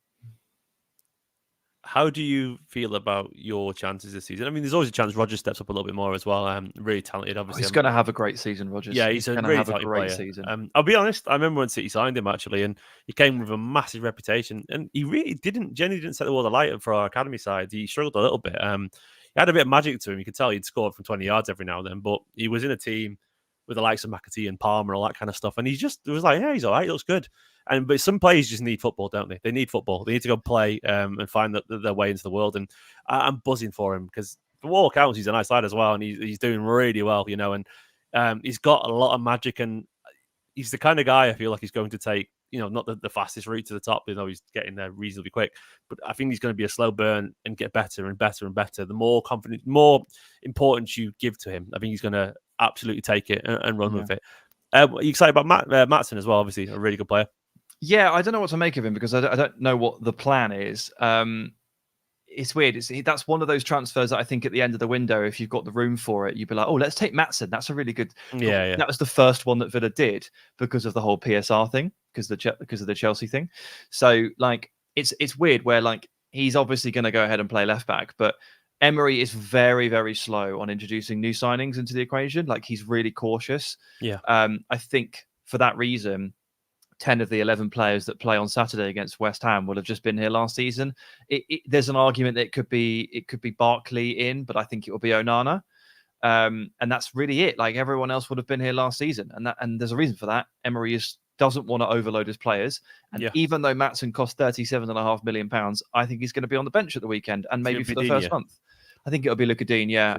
How do you feel about your chances this season? I mean, there's always a chance Rodgers steps up a little bit more as well. Really talented, obviously. He's going to have a great season, Rodgers. Yeah, he's going to have a great season. I'll be honest, I remember when City signed him, actually, and he came with a massive reputation. And he really genuinely didn't set the world alight for our academy side. He struggled a little bit. He had a bit of magic to him. You could tell he'd scored from 20 yards every now and then, but he was in a team with the likes of McAtee and Palmer and all that kind of stuff. And it was like, yeah, he's all right, he looks good. But some players just need football, don't they? They need football. They need to go play and find their way into the world. And I'm buzzing for him because for all accounts, he's a nice lad as well. And he's doing really well, and he's got a lot of magic. And he's the kind of guy I feel like he's going to take, not the fastest route to the top, he's getting there reasonably quick. But I think he's going to be a slow burn and get better and better and better. The more confident, more importance you give to him, I think he's going to absolutely take it and run with it. Are you excited about Maatsen as well? Obviously, a really good player. Yeah, I don't know what to make of him because I don't know what the plan is. It's weird. That's one of those transfers that I think at the end of the window, if you've got the room for it, you'd be like, oh, let's take Maatsen. That's a really good. Yeah. That was the first one that Villa did because of the whole PSR thing, because of the Chelsea thing. So it's weird where he's obviously going to go ahead and play left back, but Emery is very, very slow on introducing new signings into the equation. He's really cautious. Yeah. I think for that reason, 10 of the 11 players that play on Saturday against West Ham will have just been here last season. There's an argument that it could be Barkley in, but I think it will be Onana. And that's really it. Everyone else would have been here last season. And there's a reason for that. Emery doesn't want to overload his players. And even though Maatsen cost £37.5 million, I think he's going to be on the bench at the weekend and maybe for the first month. I think it'll be Luca Dean, yeah.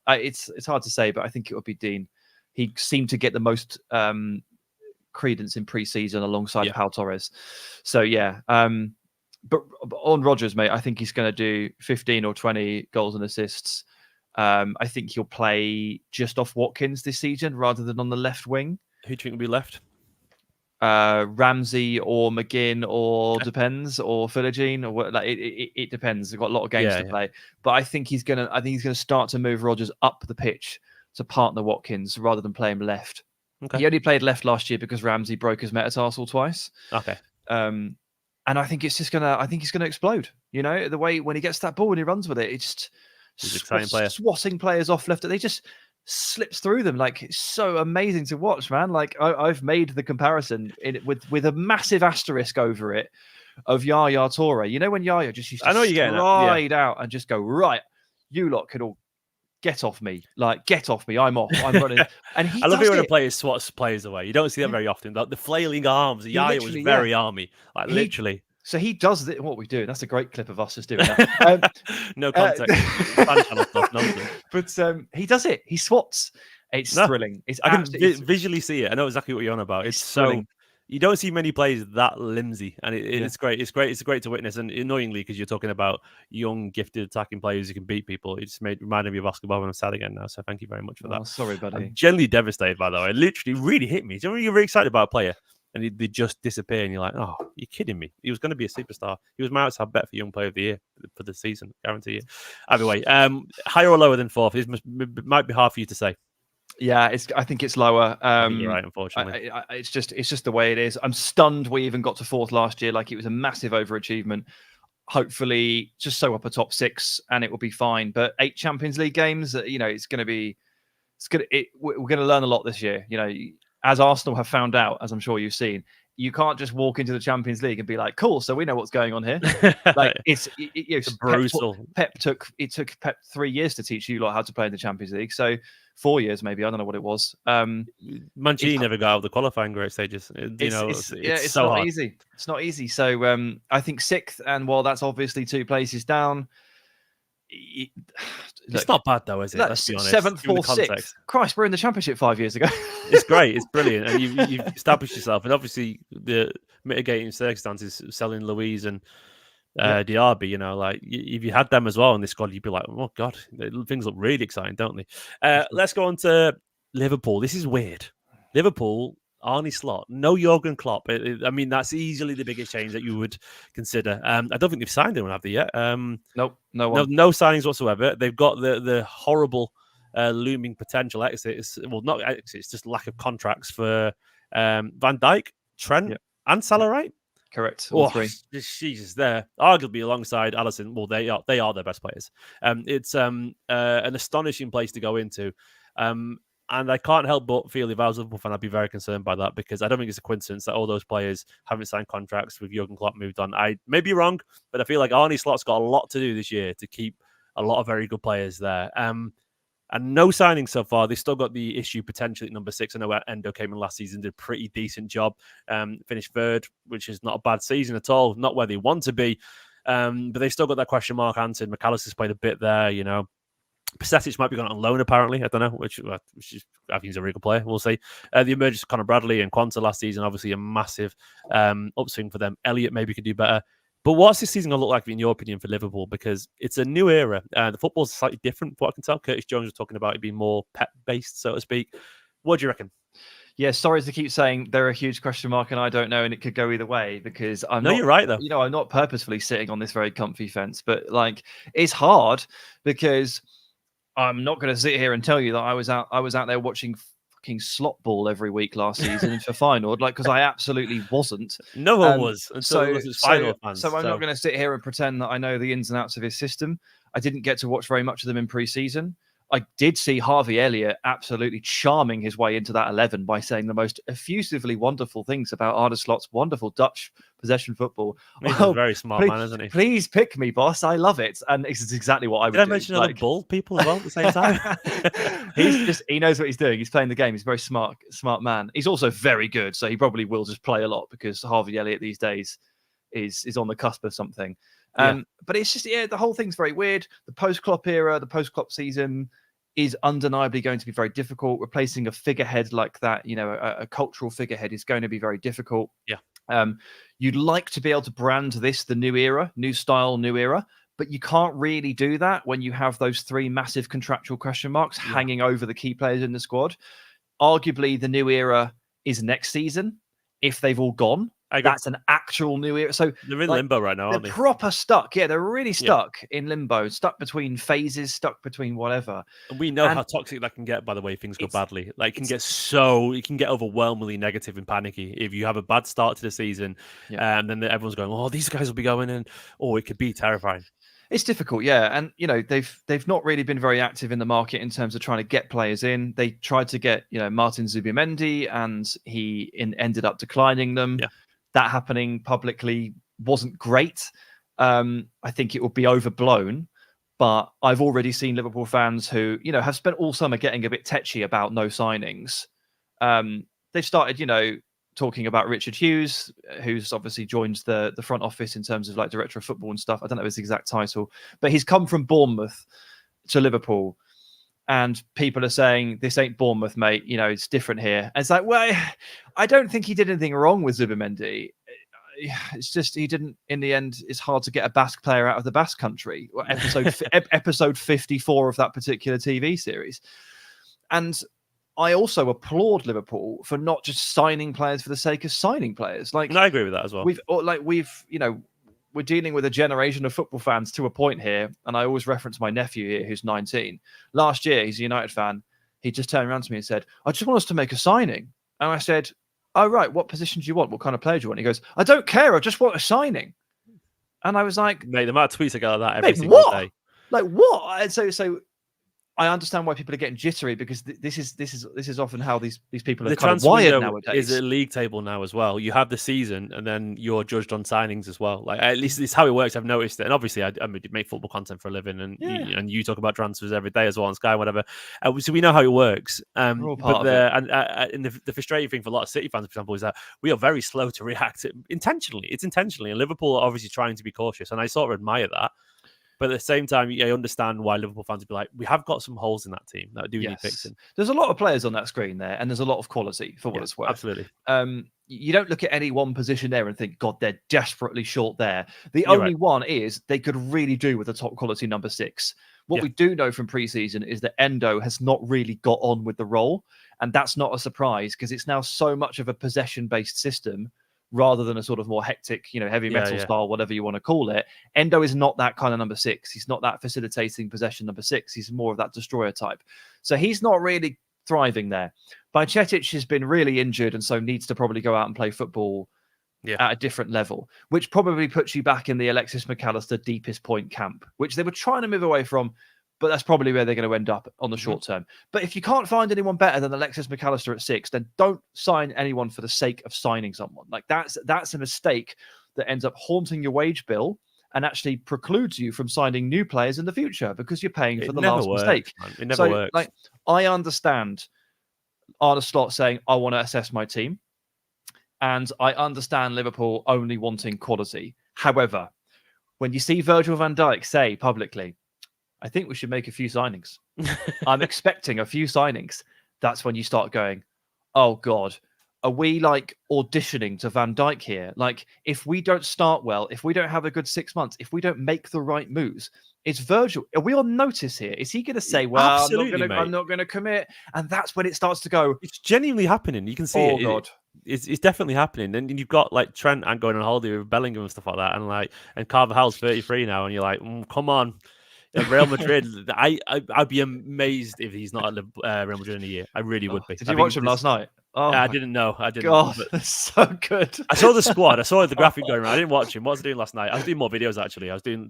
It's hard to say, but I think it will be Dean. He seemed to get the most credence in pre-season alongside Pau Torres. So but on Rodgers, mate, I think he's going to do 15 or 20 goals and assists. I think he'll play just off Watkins this season rather than on the left wing. Who do you think will be left? Ramsey or McGinn or depends, or Philogene, or what, it depends. They've got a lot of games to play, but I think he's gonna start to move Rodgers up the pitch to partner Watkins rather than play him left. Okay. He only played left last year because Ramsey broke his metatarsal twice. Okay. And I think he's gonna explode. The way when he gets that ball and he runs with it, it's just exciting player. Swatting players off left. They just slips through them. It's so amazing to watch, man. I've made the comparison with a massive asterisk over it of Yaya Toure. When Yaya just used to slide out and just go, right, you lot could all get off me. Get off me. I'm off. I'm running. And I love it when a player swats players away. You don't see that very often. The flailing arms. Yaya was very army. Literally. So he does what we do. That's a great clip of us just doing that. No context. Nonsense. But he does it. He swats. It's thrilling. I can visually see it. I know exactly what you're on about. It's so you don't see many players that limsy, and it's great. It's great. It's great to witness. And annoyingly, because you're talking about young, gifted attacking players who can beat people, it just reminded me of basketball when I'm sad again now. So thank you very much for that. Sorry, buddy. I'm genuinely devastated by that. It literally really hit me. You're really excited about a player, and they just disappear, and you're like, oh, you're kidding me. He was going to be a superstar. He was my outside bet for Young Player of the Year for the season, guarantee it. Either way, higher or lower than fourth? It might be hard for you to say. Yeah, I think it's lower. You're right, unfortunately. It's just the way it is. I'm stunned we even got to fourth last year. It was a massive overachievement. Hopefully, just so up a top six, and it will be fine. But 8 Champions League games, we're going to learn a lot this year. As Arsenal have found out, as I'm sure you've seen, you can't just walk into the Champions League and be like, cool, so we know what's going on here. It's brutal. Pep took 3 years to teach you how to play in the Champions League. So 4 years, maybe. I don't know what it was. Mancini never got out of the qualifying group stages. It's so not hard. easy. It's not easy. So I think 6th, and while that's obviously 2 places down, It's not bad though, is it? Let's be honest. 7th, 4th, 6th. Christ, we're in the Championship 5 years ago. It's great. It's brilliant, and you've established yourself. And obviously, the mitigating circumstances, selling Louise and Diaby. You know, like if you had them as well in this squad, you'd be like, oh god, things look really exciting, don't they? Let's go on to Liverpool. This is weird. Liverpool. Arne Slot, no Jurgen Klopp. I mean, that's easily the biggest change that you would consider. I don't think they've signed anyone, have they yet? Nope, no one. No signings whatsoever. They've got the horrible looming potential exits. Well, not exits, just lack of contracts for Van Dijk, Trent, and Salah, right? Correct. All three. Jesus, they're arguably alongside Alisson. Well, they are their best players. It's an astonishing place to go into. And I can't help but feel if I was a Liverpool fan, I'd be very concerned by that, because I don't think it's a coincidence that all those players haven't signed contracts with Jurgen Klopp moved on. I may be wrong, but I feel like Arne Slot's got a lot to do this year to keep a lot of very good players there. And no signings so far. They've still got the issue potentially at number 6. I know Endo came in last season, did a pretty decent job, finished 3rd, which is not a bad season at all, not where they want to be. But they've still got that question mark answered. McAllister's played a bit there, you know. Pacetic might be going on loan, apparently. I don't know, which is, I think he's a really good player. We'll see. The emergence of Conor Bradley and Quanta last season, obviously a massive upswing for them. Elliott maybe could do better. But what's this season going to look like, in your opinion, for Liverpool? Because it's a new era. The football's slightly different, from what I can tell. Curtis Jones was talking about it being more pep-based, so to speak. What do you reckon? Yeah, sorry to keep saying they're a huge question mark, and I don't know, and it could go either way, because you're right, though. You know, I'm not purposefully sitting on this very comfy fence, but like, it's hard because I'm not going to sit here and tell you that I was out there watching fucking slot ball every week last season for Feyenoord, like, because I absolutely wasn't. No one was. So I'm not going to sit here and pretend that I know the ins and outs of his system. I didn't get to watch very much of them in pre-season. I did see Harvey Elliott absolutely charming his way into that 11 by saying the most effusively wonderful things about Arne Slot's wonderful Dutch possession football. He's a very smart man, isn't he? Please pick me, boss. I love it. And it's exactly what I would do. Did I mention other bald people as well at the same time? He knows what he's doing. He's playing the game. He's a very smart man. He's also very good, so he probably will just play a lot, because Harvey Elliott these days is on the cusp of something. But it's just, the whole thing's very weird. The post-Klopp era, the post-Klopp season is undeniably going to be very difficult. Replacing a figurehead like that, you know, a cultural figurehead, is going to be very difficult. Yeah. You'd like to be able to brand this the new era, new style, new era, but you can't really do that when you have those 3 massive contractual question marks hanging over the key players in the squad. Arguably, the new era is next season, if they've all gone. That's an actual new era. So they're in limbo right now, aren't they? They're proper stuck. Yeah, they're really stuck in limbo, stuck between phases, stuck between whatever. And we know how toxic that can get, by the way, things go badly. Like, it can get overwhelmingly negative and panicky if you have a bad start to the season, and then everyone's going, "Oh, these guys will be going," and it could be terrifying. It's difficult, and you know, they've not really been very active in the market in terms of trying to get players in. They tried to get, you know, Martin Zubimendi, and he ended up declining them. Yeah. That happening publicly wasn't great. I think it would be overblown, but I've already seen Liverpool fans who, you know, have spent all summer getting a bit tetchy about no signings. They've started, you know, talking about Richard Hughes, who's obviously joined the front office in terms of like director of football and stuff. I don't know his exact title, but he's come from Bournemouth to Liverpool. And people are saying, this ain't Bournemouth, mate. You know, it's different here. And it's like, well, I don't think he did anything wrong with Zubimendi. It's just he didn't, in the end, it's hard to get a Basque player out of the Basque country. Episode 54 of that particular TV series. And I also applaud Liverpool for not just signing players for the sake of signing players. Like, and I agree with that as well. We're dealing with a generation of football fans to a point here, and I always reference my nephew here, who's 19. Last year, he's a United fan. He just turned around to me and said, "I just want us to make a signing." And I said, "Oh, right, what position do you want? What kind of player do you want?" He goes, "I don't care. I just want a signing." And I was like, "Mate, the amount of tweets I get like that every single day. Like what?" And so I understand why people are getting jittery, because this is often how these people are kind of wired nowadays. Is a league table now as well. You have the season, and then you're judged on signings as well. Like, at least it's how it works. I've noticed it, and obviously I make football content for a living, and you talk about transfers every day as well on Sky, whatever. So we know how it works. The frustrating thing for a lot of City fans, for example, is that we are very slow to react intentionally. It's intentionally, and Liverpool are obviously trying to be cautious, and I sort of admire that. But at the same time, I understand why Liverpool fans would be like, we have got some holes in that team that do need fixing. There's a lot of players on that screen there, and there's a lot of quality for what it's worth. Absolutely. You don't look at any one position there and think, God, they're desperately short there. The only one is they could really do with a top quality number 6. What we do know from preseason is that Endo has not really got on with the role. And that's not a surprise because it's now so much of a possession-based system rather than a sort of more hectic, heavy metal style, whatever you want to call it. Endo is not that kind of number 6. He's not that facilitating possession number 6. He's more of that destroyer type. So he's not really thriving there. Bajcetic has been really injured and so needs to probably go out and play football at a different level, which probably puts you back in the Alexis McAllister deepest point camp, which they were trying to move away from, but that's probably where they're going to end up on the short term. But if you can't find anyone better than Alexis McAllister at 6, then don't sign anyone for the sake of signing someone. Like that's a mistake that ends up haunting your wage bill and actually precludes you from signing new players in the future because you're paying for the last mistake. It never works. Like, I understand Arne Slot saying, I want to assess my team. And I understand Liverpool only wanting quality. However, when you see Virgil van Dijk say publicly, I think we should make a few signings. I'm expecting a few signings. That's when you start going, oh God, are we like auditioning to Van Dijk here? Like, if we don't start well, if we don't have a good 6 months, if we don't make the right moves, it's Virgil. Are we on notice here? Is he going to say, well, I'm not going to commit? And that's when it starts to go. It's genuinely happening. You can see it. God. It's definitely happening. And you've got like Trent and going on holiday with Bellingham and stuff like that. And Carvajal's 33 now. And you're like, come on. Real Madrid, I'd be amazed if he's not at Real Madrid in a year. I really would be. Did you watch him last night? Oh, I didn't know. I didn't. God, that's so good. I saw the squad. I saw the graphic going around. I didn't watch him. What was I doing last night? I was doing more videos actually. I was doing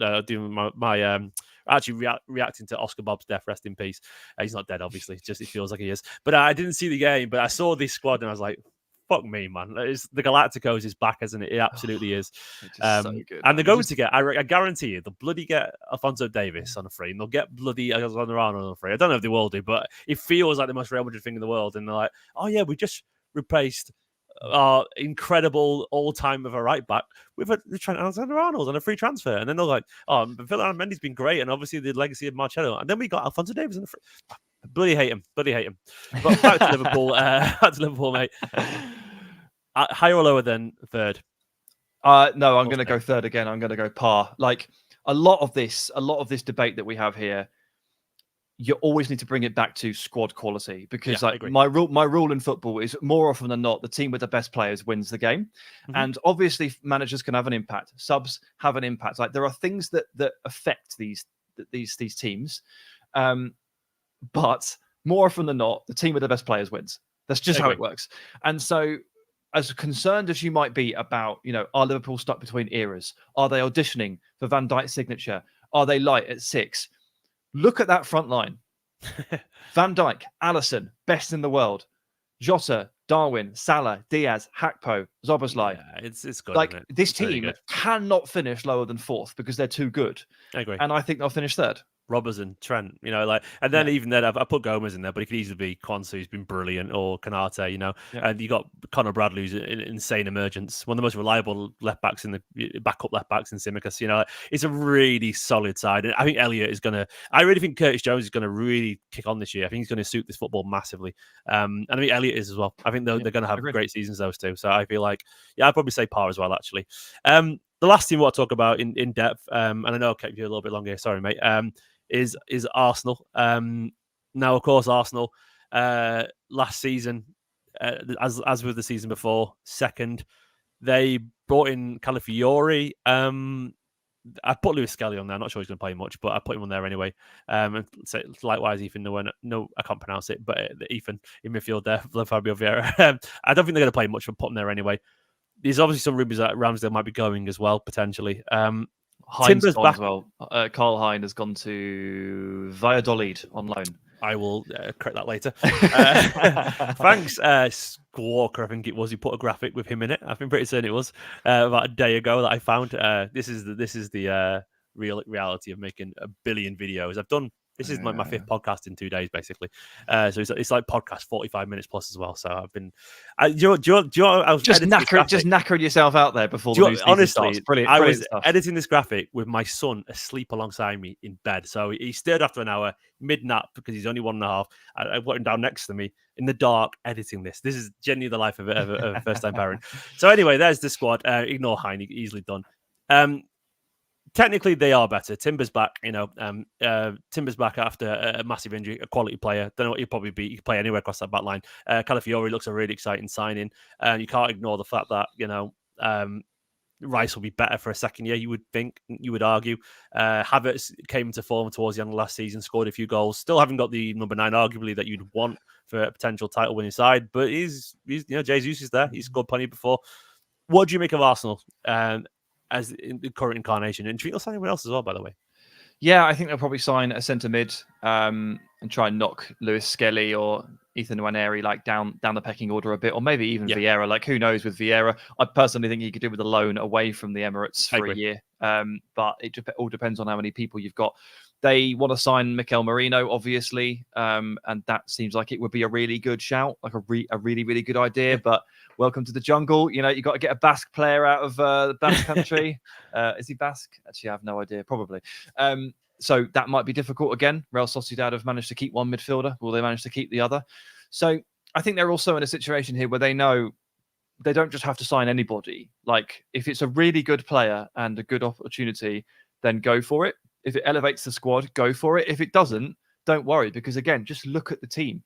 my actually reacting to Oscar Bob's death. Rest in peace. He's not dead, obviously. Just it feels like he is. But I didn't see the game. But I saw this squad and I was like, fuck me, man. The Galacticos is back, isn't it? It absolutely is. So good, and they're going to get, I guarantee you, they'll bloody get Alphonso Davies on a free, and they'll get bloody Alexander Arnold on a free. I don't know if they will do, but it feels like the most Real Madrid thing in the world. And they're like, oh yeah, we just replaced our incredible all-time of a right back with Trent Alexander-Arnold on a free transfer. And then they're like, oh, Villa Mendy's been great, and obviously the legacy of Marcelo. And then we got Alphonso Davies on the free. Bloody hate him. But back to Liverpool, mate. Higher or lower than third? No, I'm going to go third again. I'm going to go par. Like a lot of this debate that we have here, you always need to bring it back to squad quality because my rule in football is more often than not the team with the best players wins the game. Mm-hmm. And obviously managers can have an impact. Subs have an impact. Like there are things that affect these teams. But more often than not, the team with the best players wins. That's just how it works. And so as concerned as you might be about, are Liverpool stuck between eras? Are they auditioning for Van Dijk's signature? Are they light at 6? Look at that front line. Van Dijk, Alisson, best in the world. Jota, Darwin, Salah, Diaz, Hakpo, Szoboszlai. Yeah, it's good. Like isn't it? This it's team really cannot finish lower than 4th because they're too good. I agree. And I think they'll finish 3rd. Robertson, Trent, and then even then I put Gomez in there, but it could easily be Quansah, who's been brilliant, or Konate, and you got Conor Bradley, who's an insane emergence, one of the most reliable backup left backs in Tsimikas. It's a really solid side, and I think Elliott is I really think Curtis Jones is gonna really kick on this year. I think he's gonna suit this football massively, and I think Elliott is as well. I think they're gonna have great seasons, those two. So I feel like, I'd probably say par as well, actually. The last team I want to talk about in depth, and I know I kept you a little bit longer. Sorry, mate. Is Arsenal. Now, of course, Arsenal last season, as with the season before, second. They brought in Calafiori. I put Lewis Skelly on there. I'm not sure he's going to play much, but I put him on there anyway. And so likewise, Ethan. No, I can't pronounce it, but Ethan in midfield there, Fabio Vieira. I don't think they're going to play much, but put him there anyway. There's obviously some rumours that Ramsdale might be going as well, potentially. Timber's back as well. Carl Hein has gone to Valladolid on loan. I will correct that later. Thanks, Squawker. I think it was. He put a graphic with him in it. I've been pretty certain it was about a day ago that I found. This is the reality of making a billion videos. I've done This is my fifth podcast in 2 days, basically. So it's like podcast 45 minutes plus as well. So I've been. Do you know I was just knackered yourself out there before the new season starts. Brilliant. I was stuff. editing this graphic with my son asleep alongside me in bed. So he stirred after an hour, mid nap because he's only 1.5. I put him down next to me in the dark editing this. This is genuinely the life of a first time parent. So anyway, there's the squad. Ignore Hine, easily done. Technically, they are better. Timber's back, Timber's back after a massive injury, a quality player. Don't know what he'll probably be. He can play anywhere across that back line. Calafiori looks a really exciting signing. You can't ignore the fact that, Rice will be better for a second year, you would argue. Havertz came into form towards the end of last season, scored a few goals. Still haven't got the number 9, arguably, that you'd want for a potential title winning side. But he's Jesus is there. He's scored plenty before. What do you make of Arsenal? As in the current incarnation, and do you think they'll sign anyone else as well, by the way? Yeah, I think they'll probably sign a centre mid and try and knock Lewis Skelly or Ethan Nwaneri down the pecking order a bit, or maybe even Vieira. Like, who knows with Vieira? I personally think he could do with a loan away from the Emirates for a year. But it all depends on how many people you've got. They want to sign Mikel Merino, obviously, and that seems like it would be a really good shout, like a really, really good idea. But welcome to the jungle. You got to get a Basque player out of the Basque country. Is he Basque? Actually, I have no idea. Probably. So that might be difficult again. Real Sociedad have managed to keep one midfielder. Will they manage to keep the other? So I think they're also in a situation here where they know they don't just have to sign anybody. Like, if it's a really good player and a good opportunity, then go for it. If it elevates the squad, go for it. If it doesn't, don't worry, because again, just look at the team.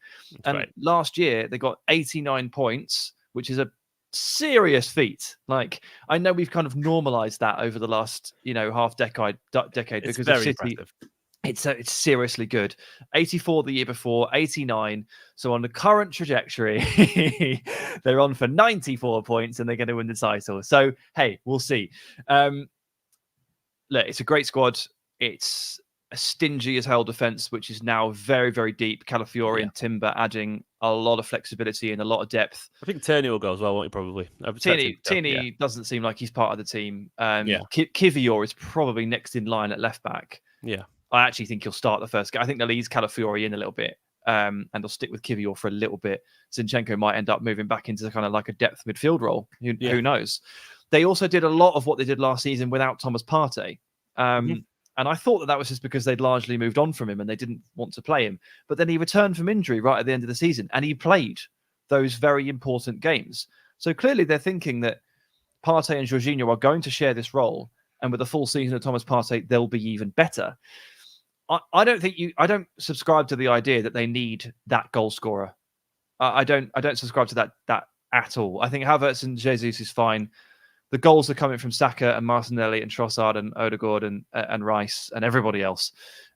Last year they got 89 points, which is a serious feat. Like, I know we've kind of normalized that over the last, half decade it's because very of City. impressive. It's seriously good. 84 the year before, 89. So on the current trajectory, they're on for 94 points and they're going to win the title. So hey, we'll see. Look, it's a great squad. It's a stingy as hell defense, which is now very, very deep. Calafiori and Timber adding a lot of flexibility and a lot of depth. I think Tierney will go as well, won't he? Probably. Tierney doesn't seem like he's part of the team. Kivior is probably next in line at left back. Yeah. I actually think he'll start the first game. I think they'll ease Calafiori in a little bit, and they'll stick with Kivior for a little bit. Zinchenko might end up moving back into kind of like a depth midfield role. Who knows? They also did a lot of what they did last season without Thomas Partey. And I thought that was just because they'd largely moved on from him and they didn't want to play him. But then he returned from injury right at the end of the season and he played those very important games. So clearly they're thinking that Partey and Jorginho are going to share this role. And with a full season of Thomas Partey, they'll be even better. I don't subscribe to the idea that they need that goal scorer. I don't subscribe to that at all. I think Havertz and Jesus is fine. The goals are coming from Saka and Martinelli and Trossard and Odegaard and Rice and everybody else.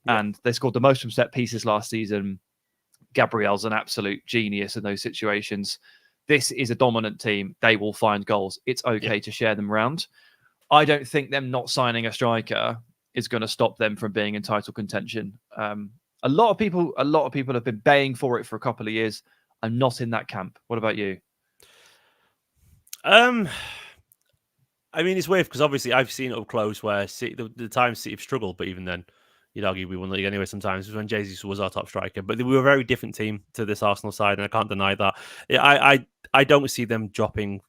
Yeah. And they scored the most from set pieces last season. Gabriel's an absolute genius in those situations. This is a dominant team. They will find goals. It's okay to share them around. I don't think them not signing a striker is going to stop them from being in title contention. A lot of people have been baying for it for a couple of years. I'm not in that camp. What about you? I mean, it's weird because obviously I've seen it up close where the times City have struggled, but even then, you'd argue we won the league anyway sometimes. It was when Jesus was our top striker. But we were a very different team to this Arsenal side, and I can't deny that. I don't see them dropping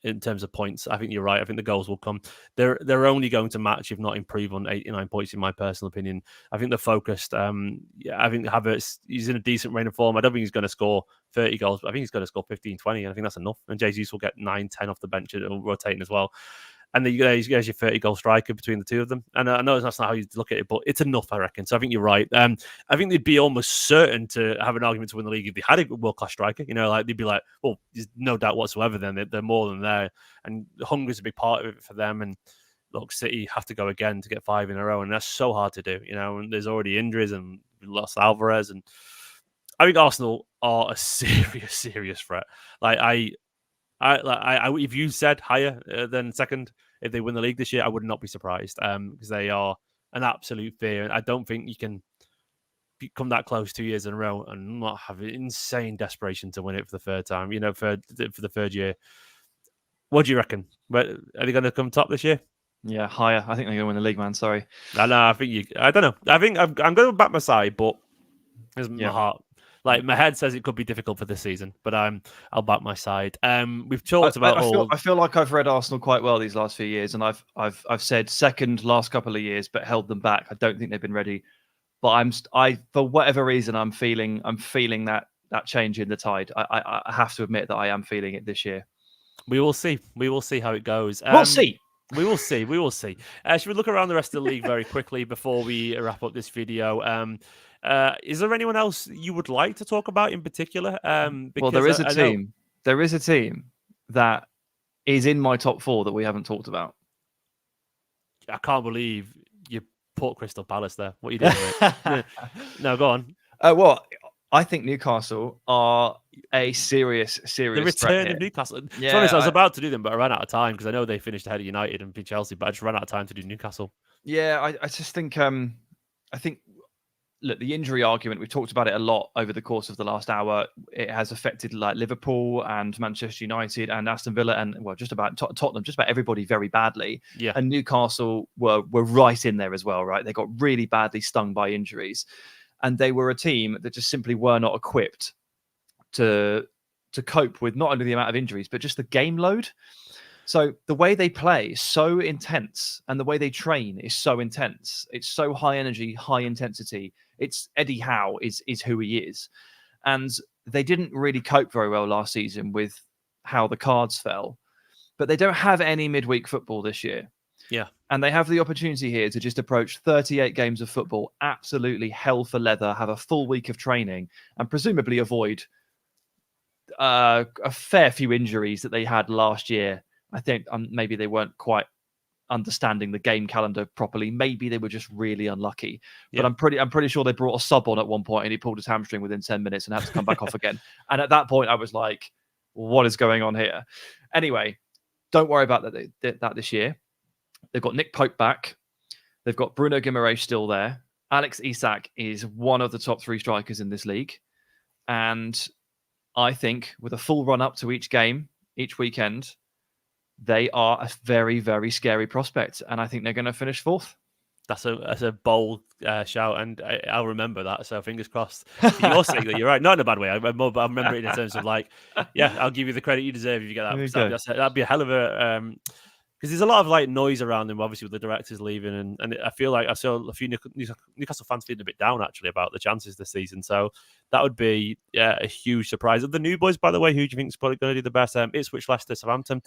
in terms of points. I think you're right. I think the goals will come. They're only going to match, if not improve, on 89 points, in my personal opinion. I think they're focused. I think Havertz, he's in a decent reign of form. I don't think he's going to score 30 goals, but I think he's going to score 15, 20, and I think that's enough. And Jesus will get 9, 10 off the bench and rotating as well. And then he's your 30-goal striker between the two of them. And I know that's not how you look at it, but it's enough, I reckon. So I think you're right. I think they'd be almost certain to have an argument to win the league if they had a world-class striker. They'd be like, well, there's no doubt whatsoever then. They're more than there. And hunger's a big part of it for them. And look, City have to go again to get 5 in a row. And that's so hard to do, And there's already injuries and we lost Alvarez. And I think Arsenal are a serious, serious threat. If you said higher than second, if they win the league this year, I would not be surprised because they are an absolute fear. And I don't think you can come that close 2 years in a row and not have insane desperation to win it for the third time, for the third year. What do you reckon? Are they going to come top this year? Yeah, higher. I think they're going to win the league, man. Sorry. I know. I don't know. I think I'm going to back my side, but my heart, like my head says, it could be difficult for this season. But I'll back my side. We've talked about I feel like I've read Arsenal quite well these last few years, and I've said second last couple of years, but held them back. I don't think they've been ready. But I for whatever reason I'm feeling that change in the tide. I have to admit that I am feeling it this year. We will see. We will see how it goes. We'll see. We will see. We will see. Should we look around the rest of the league very quickly before we wrap up this video? Is there anyone else you would like to talk about in particular? Well, there is a team. There is a team that is in my top 4 that we haven't talked about. I can't believe you put Crystal Palace there. What are you doing, mate? No, go on. Well, I think Newcastle are a serious the return of Newcastle. Yeah, to be honest, I was about to do them, but I ran out of time because I know they finished ahead of United and beat Chelsea, but I just ran out of time to do Newcastle. Yeah, I just think look, the injury argument, we've talked about it a lot over the course of the last hour. It has affected like Liverpool and Manchester United and Aston Villa and just about Tottenham, just about everybody very badly. Yeah. And Newcastle were right in there as well, right? They got really badly stung by injuries. And they were a team that just simply were not equipped to cope with not only the amount of injuries, but just the game load. So the way they play is so intense and the way they train is so intense. It's so high energy, high intensity. It's Eddie Howe is who he is. And they didn't really cope very well last season with how the cards fell. But they don't have any midweek football this year. Yeah. And they have the opportunity here to just approach 38 games of football, absolutely hell for leather, have a full week of training, and presumably avoid a fair few injuries that they had last year. I think maybe they weren't quite understanding the game calendar properly. Maybe they were just really unlucky. Yeah. But I'm pretty sure they brought a sub on at one point and he pulled his hamstring within 10 minutes and had to come back off again. And at that point, I was like, what is going on here? Anyway, don't worry about that this year. They've got Nick Pope back. They've got Bruno Guimaraes still there. Alex Isak is one of the top 3 strikers in this league. And I think with a full run up to each game, each weekend, they are a very, very scary prospect. And I think they're going to finish 4th. That's a bold shout, and I'll remember that. So fingers crossed. You're saying that you're right, not in a bad way. I remember it in terms of like, yeah, I'll give you the credit you deserve if you get that. That'd be a hell of a because there's a lot of like noise around him, obviously with the directors leaving, and I feel like I saw a few Newcastle fans feeling a bit down actually about the chances this season. So that would be a huge surprise. Of the new boys, by the way, who do you think is probably going to do the best? Ipswich, Leicester, Southampton.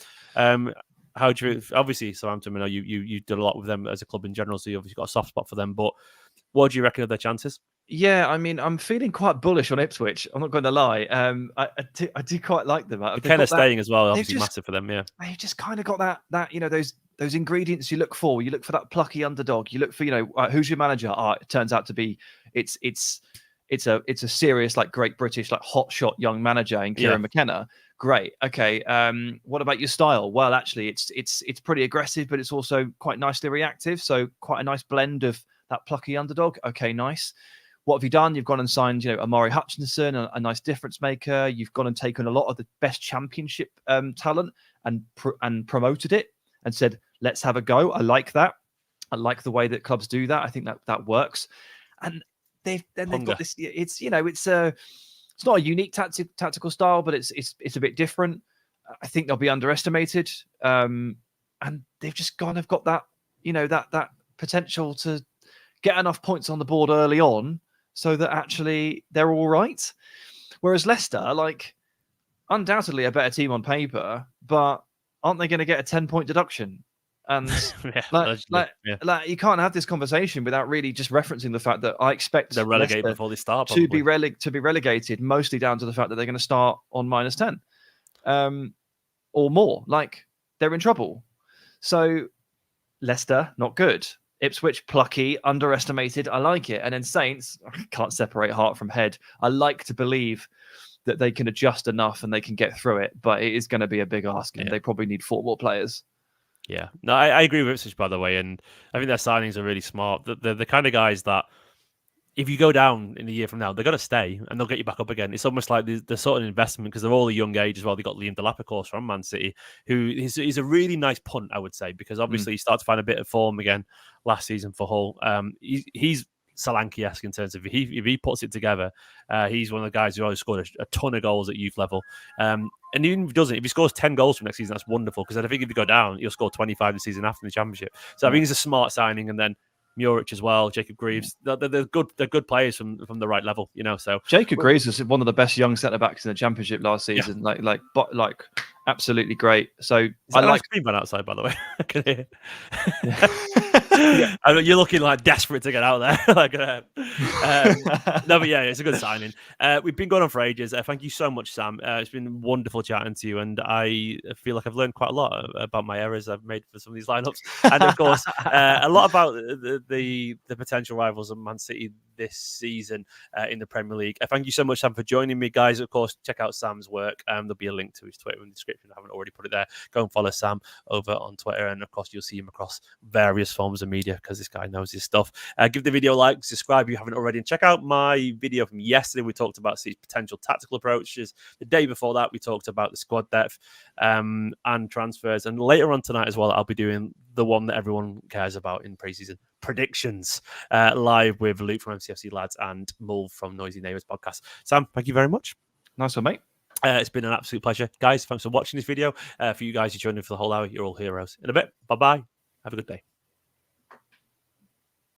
How do you? Obviously, Southampton. I know you did a lot with them as a club in general, so you obviously got a soft spot for them. But what do you reckon of their chances? Yeah, I mean, I'm feeling quite bullish on Ipswich. I'm not going to lie. I do quite like them. Kenna staying as well, obviously massive for them. Yeah, they've just kind of got that those ingredients you look for. You look for that plucky underdog. You look for who's your manager? It turns out to be it's a serious like Great British like hotshot young manager in Kieran McKenna. Great. Okay. What about your style? Well, actually, it's pretty aggressive, but it's also quite nicely reactive. So quite a nice blend of that plucky underdog. Okay, nice. What have you done? You've gone and signed, Amari Hutchinson, a nice difference maker. You've gone and taken a lot of the best championship talent and promoted it and said, let's have a go. I like that. I like the way that clubs do that. I think that works. And they've got this. It's not a unique tactical style, but it's a bit different. I think they'll be underestimated, and they've just kind of got that that potential to get enough points on the board early on so that actually they're all right. Whereas Leicester, like, undoubtedly a better team on paper, but aren't they going to get a 10-point deduction? And you can't have this conversation without really just referencing the fact that I expect they're relegated before they start to be relegated, mostly down to the fact that they're going to start on -10 or more. Like, they're in trouble. So Leicester, not good. Ipswich, plucky, underestimated. I like it. And then Saints, I can't separate heart from head. I like to believe that they can adjust enough and they can get through it, but it is going to be a big ask, and they probably need 4 more players. Yeah, no, I agree with Ipswich, by the way, and I think their signings are really smart. They're the kind of guys that if you go down in a year from now, they're going to stay and they'll get you back up again. It's almost like the sort of investment because they're all a young age as well. They got Liam Delap, of course, from Man City, who is a really nice punt, I would say, because obviously he started to find a bit of form again last season for Hull. He's Solanke-esque in terms of if he puts it together, he's one of the guys who always scored a ton of goals at youth level. And even if he doesn't, if he scores 10 goals from next season, that's wonderful because I think if you go down, he'll score 25 the season after the Championship. So I think it's a smart signing, and then Muric as well, Jacob Greaves. They're good. They're good players from the right level, So Jacob Greaves was one of the best young centre backs in the Championship last season. Yeah. Like absolutely great. So I like green man outside, by the way. I can hear. Yeah. I mean, you're looking like desperate to get out there. No, but yeah, it's a good signing. We've been going on for ages. Thank you so much, Sam. It's been wonderful chatting to you, and I feel like I've learned quite a lot about my errors I've made for some of these lineups, and of course, a lot about the potential rivals of Man City this season in the Premier League. Thank you so much, Sam, for joining me, guys. Of course, check out Sam's work. There'll be a link to his Twitter in the description. I haven't already put it there. Go and follow Sam over on Twitter, and of course, you'll see him across various forms of media because this guy knows his stuff. Give the video a like, subscribe if you haven't already, and check out my video from yesterday. We talked about City's potential tactical approaches. The day before that, we talked about the squad depth and transfers. And later on tonight as well, I'll be doing the one that everyone cares about in preseason predictions live with Luke from MCFC Lads and Mulv from Noisy Neighbours podcast. Sam, thank you very much. Nice one, mate. It's been an absolute pleasure. Guys, thanks for watching this video. For you guys who joined in for the whole hour, you're all heroes. In a bit, bye-bye. Have a good day.